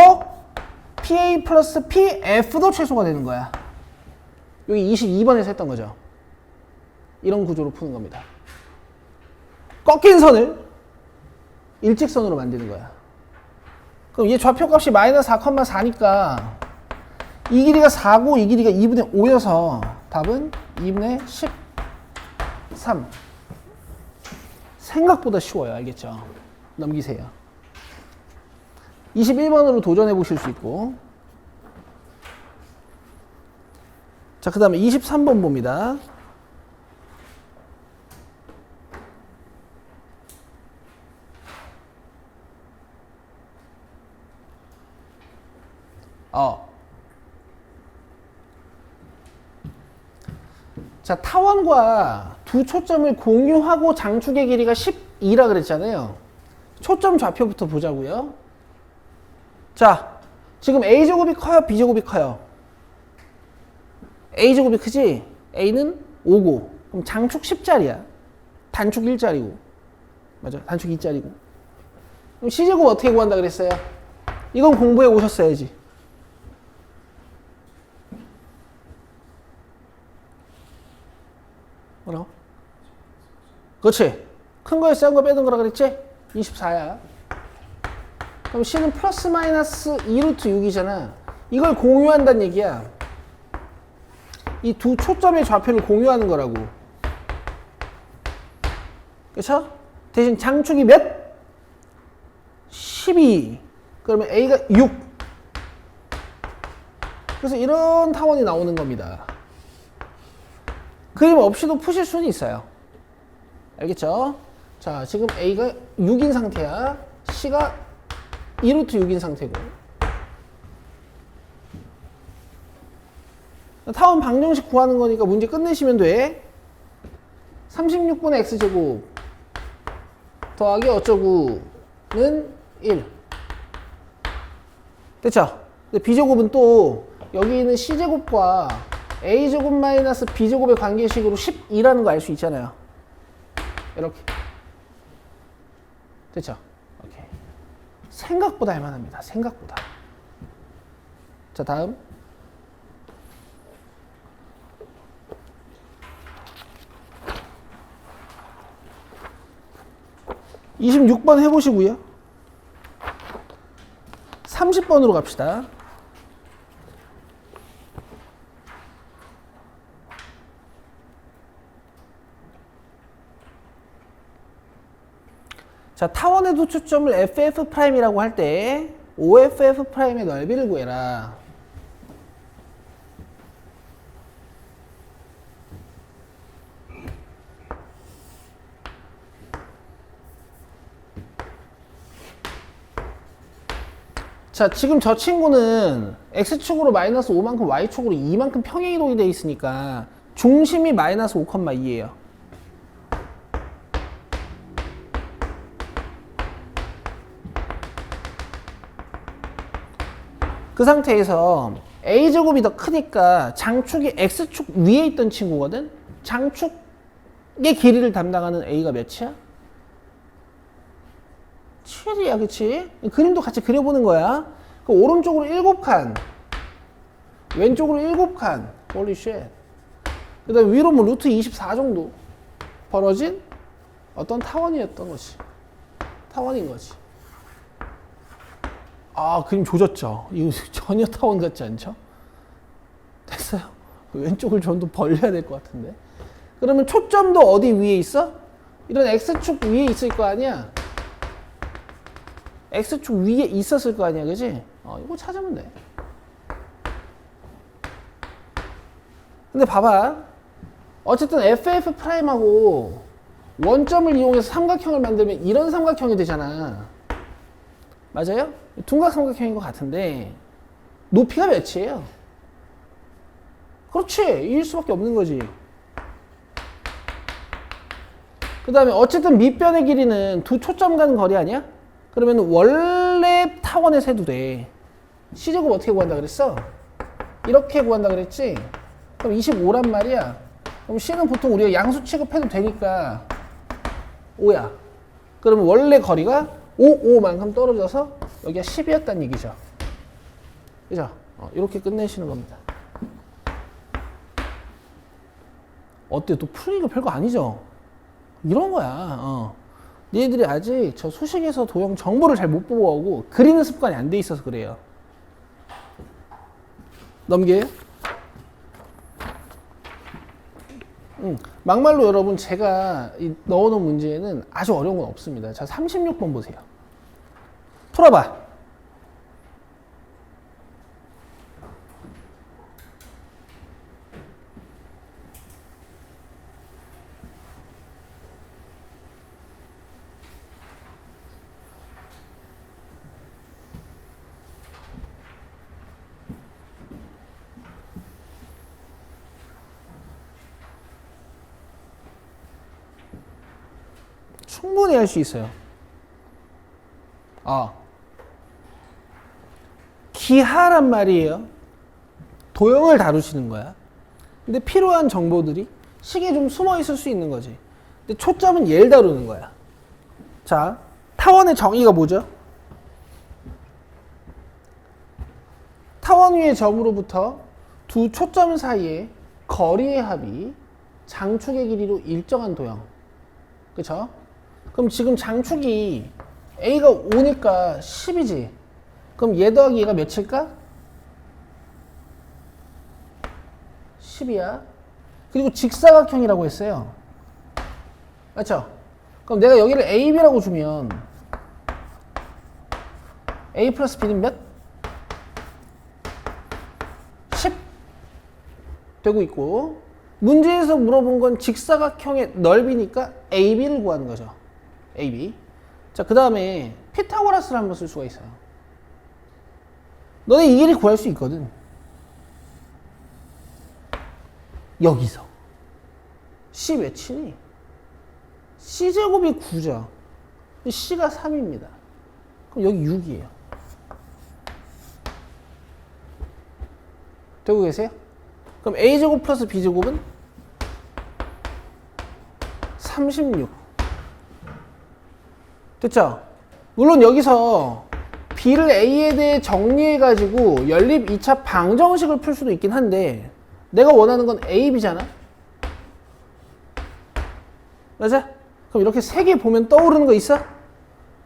PA 플러스 PF도 최소가 되는 거야. 여기 22번에서 했던 거죠. 이런 구조로 푸는 겁니다. 꺾인 선을 일직선으로 만드는 거야. 그럼 얘 좌표값이 마이너스 4,4니까 이 길이가 4고 이 길이가 2분의 5여서 답은 2분의 13. 생각보다 쉬워요. 알겠죠? 넘기세요. 21번으로 도전해 보실 수 있고. 자, 그 다음에 23번 봅니다. 자, 타원과 두 초점을 공유하고 장축의 길이가 12라 그랬잖아요. 초점 좌표부터 보자고요. 자, 지금 A제곱이 커요? B제곱이 커요? A제곱이 크지? A는 5고 그럼 장축 10짜리야. 단축 1짜리고 맞아, 단축 2짜리고. 그럼 C제곱 어떻게 구한다 그랬어요? 이건 공부해 오셨어야지. 뭐라고? 그렇지. 큰 거에 작은 거 빼는 거라 그랬지? 24야. 그럼 C는 플러스 마이너스 2루트 6이잖아. 이걸 공유한다는 얘기야. 이 두 초점의 좌표를 공유하는 거라고. 그쵸? 대신 장축이 몇? 12. 그러면 A가 6. 그래서 이런 타원이 나오는 겁니다. 그림 없이도 푸실 수는 있어요. 알겠죠? 자, 지금 A가 6인 상태야. C가 2루트 6인 상태고. 타원 방정식 구하는 거니까 문제 끝내시면 돼. 36분의 X제곱 더하기 어쩌구는 1. 됐죠? 근데 B제곱은 또 여기 있는 C제곱과 A제곱 마이너스 B제곱의 관계식으로 12라는 거 알 수 있잖아요. 이렇게. 됐죠? 오케이. 생각보다 할만합니다. 생각보다. 자, 다음. (26번) 해보시고요. 30번으로 갑시다. 자, 타원의 두 초점을 FF'이라고 할 때 OFF'의 넓이를 구해라. 자, 지금 저 친구는 X축으로 마이너스 5만큼 Y축으로 2만큼 평행이동이 되어 있으니까 중심이 마이너스 5,2예요. 그 상태에서 A제곱이 더 크니까 장축이 X축 위에 있던 친구거든? 장축의 길이를 담당하는 A가 몇이야? 7이야, 그치? 그림도 같이 그려보는 거야. 그 오른쪽으로 7칸, 왼쪽으로 7칸. 홀리 쉣. 그 다음 위로 뭐 루트 24 정도 벌어진 어떤 타원이었던 거지. 타원인 거지. 아, 그림 조졌죠? 이거 전혀 타원 같지 않죠? 됐어요. 왼쪽을 좀 더 벌려야 될 것 같은데. 그러면 초점도 어디 위에 있어? 이런 X축 위에 있을 거 아니야? X축 위에 있었을 거 아니야, 그지? 이거 찾으면 돼. 근데 봐봐. 어쨌든 FF 프라임하고 원점을 이용해서 삼각형을 만들면 이런 삼각형이 되잖아. 맞아요? 둔각 삼각형인 것 같은데 높이가 몇이에요? 그렇지. 2일 수밖에 없는 거지. 그 다음에 어쨌든 밑변의 길이는 두 초점 가는 거리 아니야? 그러면 원래 타원에서 해도 돼. C제곱 어떻게 구한다 그랬어? 이렇게 구한다 그랬지? 그럼 25란 말이야. 그럼 C는 보통 우리가 양수 취급해도 되니까 5야. 그러면 원래 거리가 5만큼 떨어져서 여기가 10이었다는 얘기죠. 그죠? 이렇게 끝내시는 겁니다. 어때? 또 풀이가 별거 아니죠? 이런 거야. 얘들이 아직 저 수식에서 도형 정보를 잘 못 보고 오고 그리는 습관이 안 돼 있어서 그래요. 넘겨요? 막말로 여러분 제가 넣어놓은 문제에는 아주 어려운 건 없습니다. 자, 36번 보세요. 풀어봐. 충분히 할 수 있어요. 기하란 말이에요. 도형을 다루시는 거야. 근데 필요한 정보들이 식에 좀 숨어 있을 수 있는 거지. 근데 초점은 얘를 다루는 거야. 자, 타원의 정의가 뭐죠? 타원 위의 점으로부터 두 초점 사이의 거리의 합이 장축의 길이로 일정한 도형. 그쵸? 그럼 지금 장축이 A가 5니까 10이지. 그럼 얘 더하기 얘가 몇일까? 10이야. 그리고 직사각형이라고 했어요. 맞죠? 그럼 내가 여기를 A, B라고 주면 A 플러스 B는 몇? 10 되고 있고, 문제에서 물어본 건 직사각형의 넓이니까 AB를 구하는 거죠. AB. 자, 그 다음에 피타고라스를 한번 쓸 수가 있어요. 너네 이 길이 구할 수 있거든. 여기서 C 몇이니? C제곱이 9죠. C가 3입니다. 그럼 여기 6이에요. 되고 계세요? 그럼 A제곱 플러스 B제곱은 36. 됐죠? 물론 여기서 B를 A에 대해 정리해가지고 연립 2차 방정식을 풀 수도 있긴 한데 내가 원하는 건 A, B잖아? 맞아? 그럼 이렇게 세 개 보면 떠오르는 거 있어?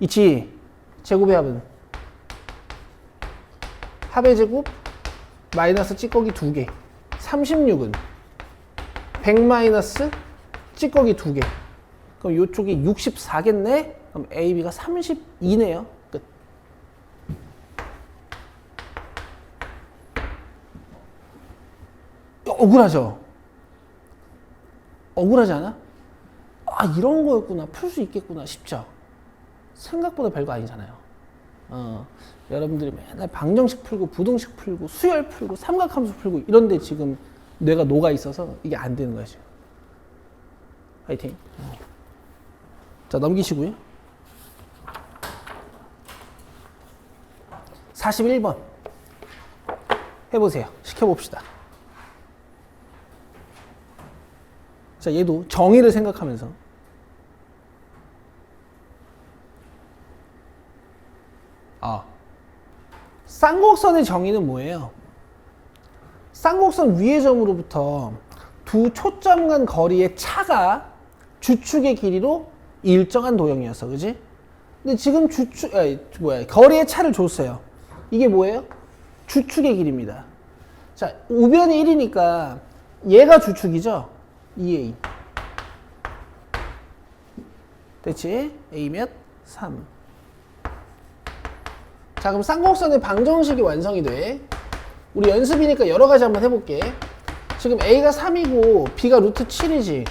있지. 제곱의 합은 합의 제곱 마이너스 찌꺼기 2개. 36은 100 마이너스 찌꺼기 2개. 그럼 이쪽이 64겠네? 그럼 A, B가 32네요. 끝. 억울하죠? 억울하지 않아? 아, 이런 거였구나. 풀 수 있겠구나. 싶죠? 생각보다 별거 아니잖아요. 여러분들이 맨날 방정식 풀고 부등식 풀고 수열 풀고 삼각함수 풀고 이런데 지금 뇌가 녹아 있어서 이게 안 되는 거야 지금. 화이팅. 자, 넘기시고요. 41번 해보세요. 시켜봅시다. 자, 얘도 정의를 생각하면서 쌍곡선의 정의는 뭐예요? 쌍곡선 위의 점으로부터 두 초점 간 거리의 차가 주축의 길이로 일정한 도형이었어, 그지? 근데 지금 거리의 차를 줬어요. 이게 뭐예요? 주축의 길이입니다. 자, 우변이 1이니까 얘가 주축이죠? 2a. 됐지? a 몇? 3. 자, 그럼 쌍곡선의 방정식이 완성이 돼. 우리 연습이니까 여러 가지 한번 해볼게. 지금 a가 3이고 b가 루트 7이지.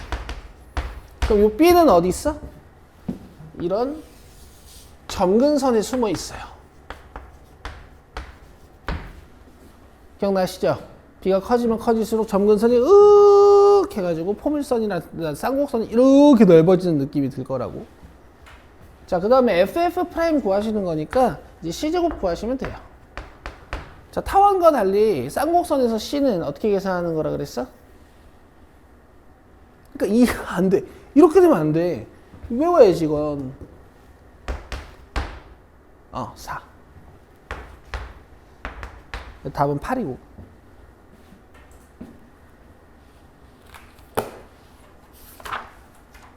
그럼 이 b는 어디 있어? 이런 점근선에 숨어 있어요. 기억나시죠? b가 커지면 커질수록 점근선이 으윽 해가지고 포물선이나 쌍곡선이 이렇게 넓어지는 느낌이 들 거라고. 자, 그 다음에 FF' 구하시는 거니까 이제 C제곱 구하시면 돼요. 자, 타원과 달리 쌍곡선에서 C는 어떻게 계산하는 거라 그랬어? 그러니까 이해가 안 돼. 이렇게 되면 안 돼. 외워야지 이건. 4. 답은 8이고.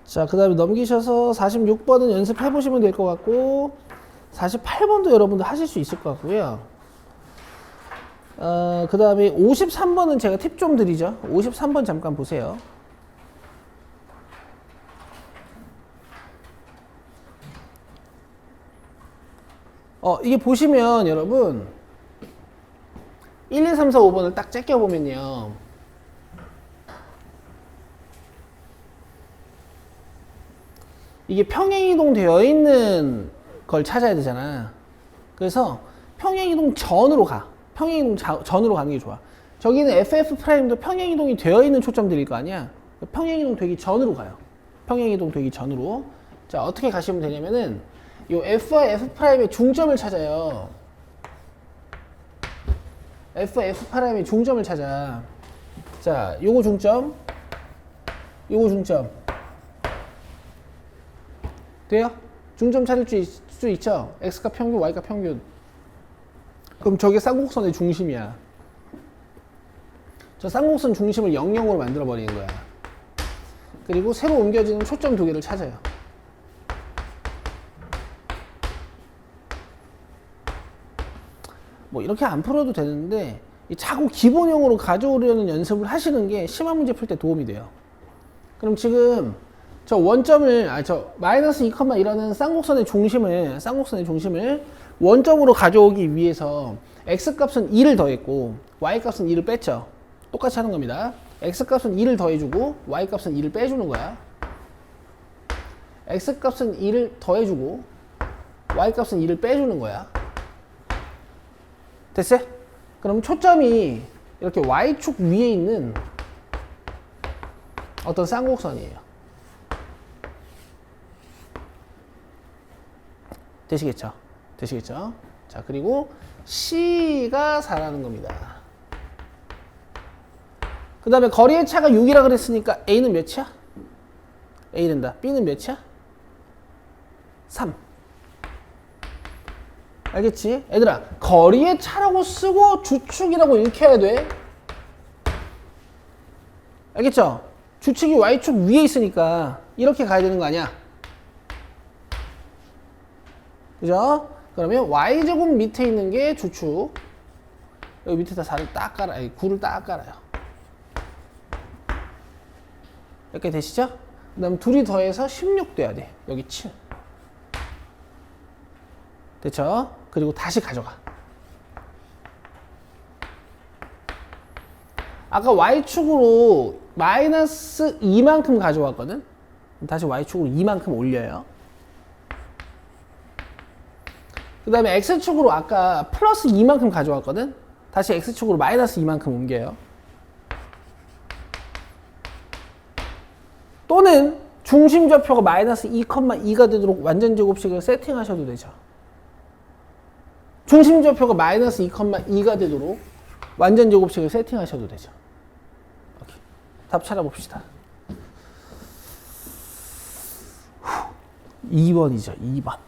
자, 그 다음에 넘기셔서 46번은 연습해보시면 될 것 같고 48번도 여러분들 하실 수 있을 것 같고요. 그 다음에 53번은 제가 팁 좀 드리죠. 53번 잠깐 보세요. 이게 보시면 여러분 1, 2, 3, 4, 5번을 딱 제껴보면요. 이게 평행이동 되어 있는 걸 찾아야 되잖아. 그래서 평행이동 전으로 가. 평행이동 전으로 가는 게 좋아. 저기는 FF'도 평행이동이 되어 있는 초점들일 거 아니야. 평행이동 되기 전으로 가요. 평행이동 되기 전으로. 자, 어떻게 가시면 되냐면은 요 F와 F'의 중점을 찾아요. F와 F'의 중점을 찾아. 자, 요거 중점, 요거 중점. 돼요? 중점 찾을 수 있죠? X가 평균, Y가 평균. 그럼 저게 쌍곡선의 중심이야. 저 쌍곡선 중심을 0,0으로 만들어 버리는 거야. 그리고 새로 옮겨지는 초점 두 개를 찾아요. 뭐 이렇게 안 풀어도 되는데 자꾸 기본형으로 가져오려는 연습을 하시는 게 시험 문제 풀 때 도움이 돼요. 그럼 지금 저 원점을 저 마이너스 2,1하는 쌍곡선의 중심을 원점으로 가져오기 위해서 x값은 2를 더했고 y값은 2를 뺐죠. 똑같이 하는 겁니다. x값은 2를 더해주고 y값은 2를 빼주는 거야. x값은 2를 더해주고 y값은 2를 빼주는 거야. 됐어요? 그럼 초점이 이렇게 y축 위에 있는 어떤 쌍곡선이에요. 되시겠죠? 되시겠죠? 자, 그리고 C가 4라는 겁니다. 그 다음에 거리의 차가 6이라 그랬으니까 A는 몇이야? A 된다. B는 몇이야? 3. 알겠지? 얘들아, 거리의 차라고 쓰고 주축이라고 읽혀야 돼. 알겠죠? 주축이 Y축 위에 있으니까 이렇게 가야 되는 거 아니야? 그죠? 그러면 Y제곱 밑에 있는 게 주축. 여기 밑에다 4를 딱 깔아, 9를 딱 깔아요. 이렇게 되시죠? 그 다음 둘이 더해서 16 돼야 돼. 여기 7. 됐죠? 그리고 다시 가져가. 아까 Y축으로 마이너스 2만큼 가져왔거든? 다시 Y축으로 2만큼 올려요. 그 다음에 X축으로 아까 플러스 2만큼 가져왔거든? 다시 X축으로 마이너스 2만큼 옮겨요. 또는 중심 좌표가 마이너스 2,2가 되도록 완전 제곱식을 세팅하셔도 되죠. 중심 좌표가 마이너스 2,2가 되도록 완전 제곱식을 세팅하셔도 되죠. 오케이. 답 찾아봅시다. 2번이죠. 2번.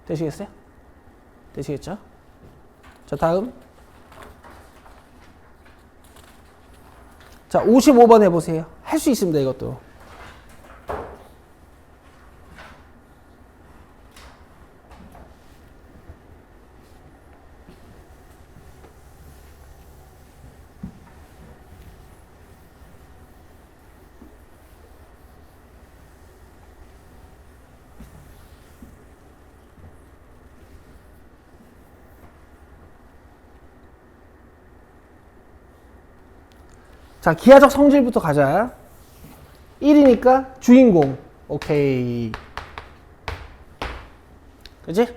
되시겠어요? 되시겠죠? 자, 다음. 자, 55번 해보세요. 할 수 있습니다, 이것도. 자, 기하적 성질부터 가자. 1이니까 주인공. 오케이. 그치?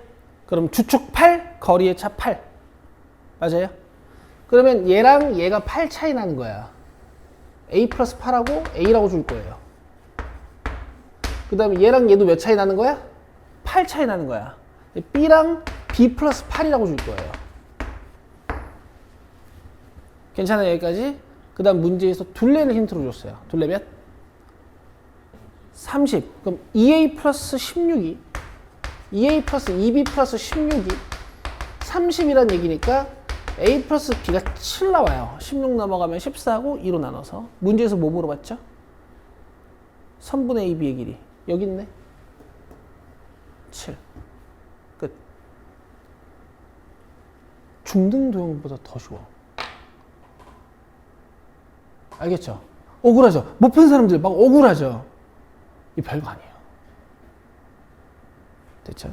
그럼 주축 8, 거리의 차 8. 맞아요? 그러면 얘랑 얘가 8 차이 나는 거야. A 플러스 8하고 A라고 줄 거예요. 그 다음에 얘랑 얘도 몇 차이 나는 거야? 8 차이 나는 거야. B랑 B 플러스 8이라고 줄 거예요. 괜찮아요, 여기까지? 그 다음 문제에서 둘레를 힌트로 줬어요. 둘레 몇? 30. 그럼 2A 플러스 16이 2A 플러스 2B 플러스 16이 30이란 얘기니까 A 플러스 B가 7 나와요. 16 넘어가면 14하고 2로 나눠서. 문제에서 뭐 물어봤죠? 선분의 AB의 길이. 여기 있네. 7. 끝. 중등도형보다 더 쉬워. 알겠죠? 억울하죠? 못 푼 사람들 막 억울하죠? 이 별거 아니에요. 됐죠?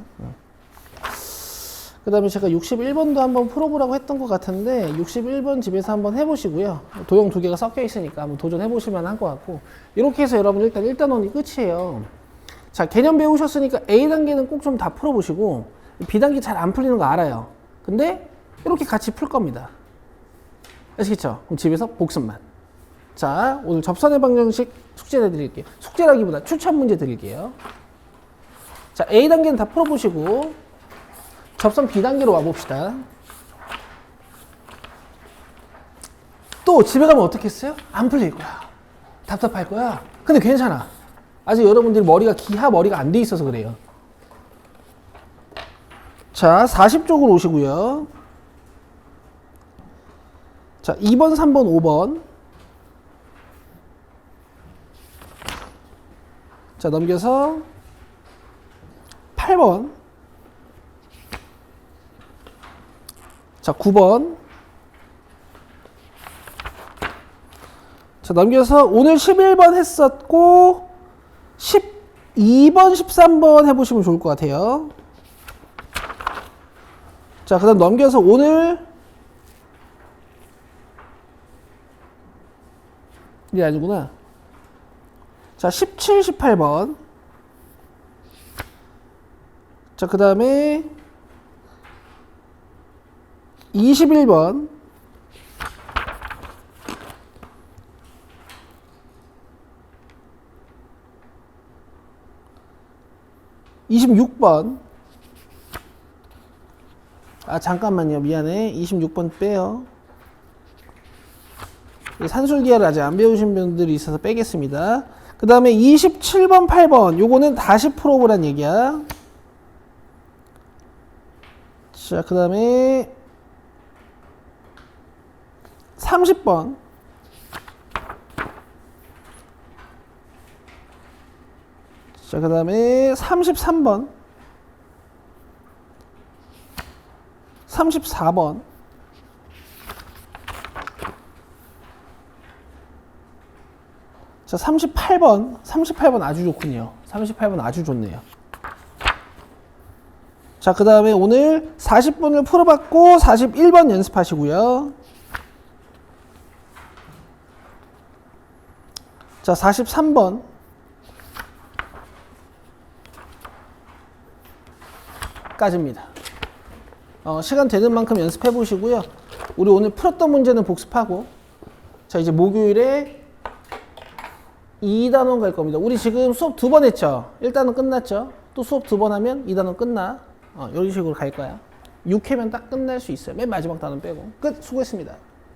그 다음에 제가 61번도 한번 풀어보라고 했던 것 같은데 61번 집에서 한번 해보시고요. 도형 두 개가 섞여 있으니까 한번 도전해보실 만한 것 같고 이렇게 해서 여러분 일단 1단원이 끝이에요. 자, 개념 배우셨으니까 A단계는 꼭 좀 다 풀어보시고 B단계 잘 안 풀리는 거 알아요. 근데 이렇게 같이 풀 겁니다. 아시겠죠? 그럼 집에서 복습만. 자, 오늘 접선의 방정식 숙제 내드릴게요. 숙제라기보다 추천 문제 드릴게요. 자, A단계는 다 풀어보시고 접선 B단계로 와봅시다. 또 집에 가면 어떻게 했어요? 안 풀릴 거야. 답답할 거야. 근데 괜찮아. 아직 여러분들이 기하 머리가 안 돼 있어서 그래요. 자, 40쪽으로 오시고요. 자, 2번, 3번, 5번. 자, 넘겨서 8번. 자, 9번. 자, 넘겨서 오늘 11번 했었고 12번, 13번 해보시면 좋을 것 같아요. 자, 그 다음 넘겨서 오늘 이게 아니구나. 자, 17, 18번. 자, 그 다음에 21번. (26번) 아, 잠깐만요. 미안해. 26번 빼요. 산술기하를 아직 안 배우신 분들이 있어서 빼겠습니다. 그 다음에 27번, 8번. 요거는 다시 풀어보란 얘기야. 자, 그 다음에 30번. 자, 그 다음에 33번. 34번. 자, 38번. 38번 아주 좋군요. 38번 아주 좋네요. 자, 그 다음에 오늘 40분을 풀어봤고 41번 연습하시고요. 자, 43번. 까지입니다. 시간 되는 만큼 연습해 보시고요. 우리 오늘 풀었던 문제는 복습하고 자, 이제 목요일에 2단원 갈 겁니다. 우리 지금 수업 2번 했죠? 1단원 끝났죠? 또 수업 2번 하면 2단원 끝나. 이런 식으로 갈 거야. 6회면 딱 끝날 수 있어요. 맨 마지막 단원 빼고. 끝. 수고했습니다.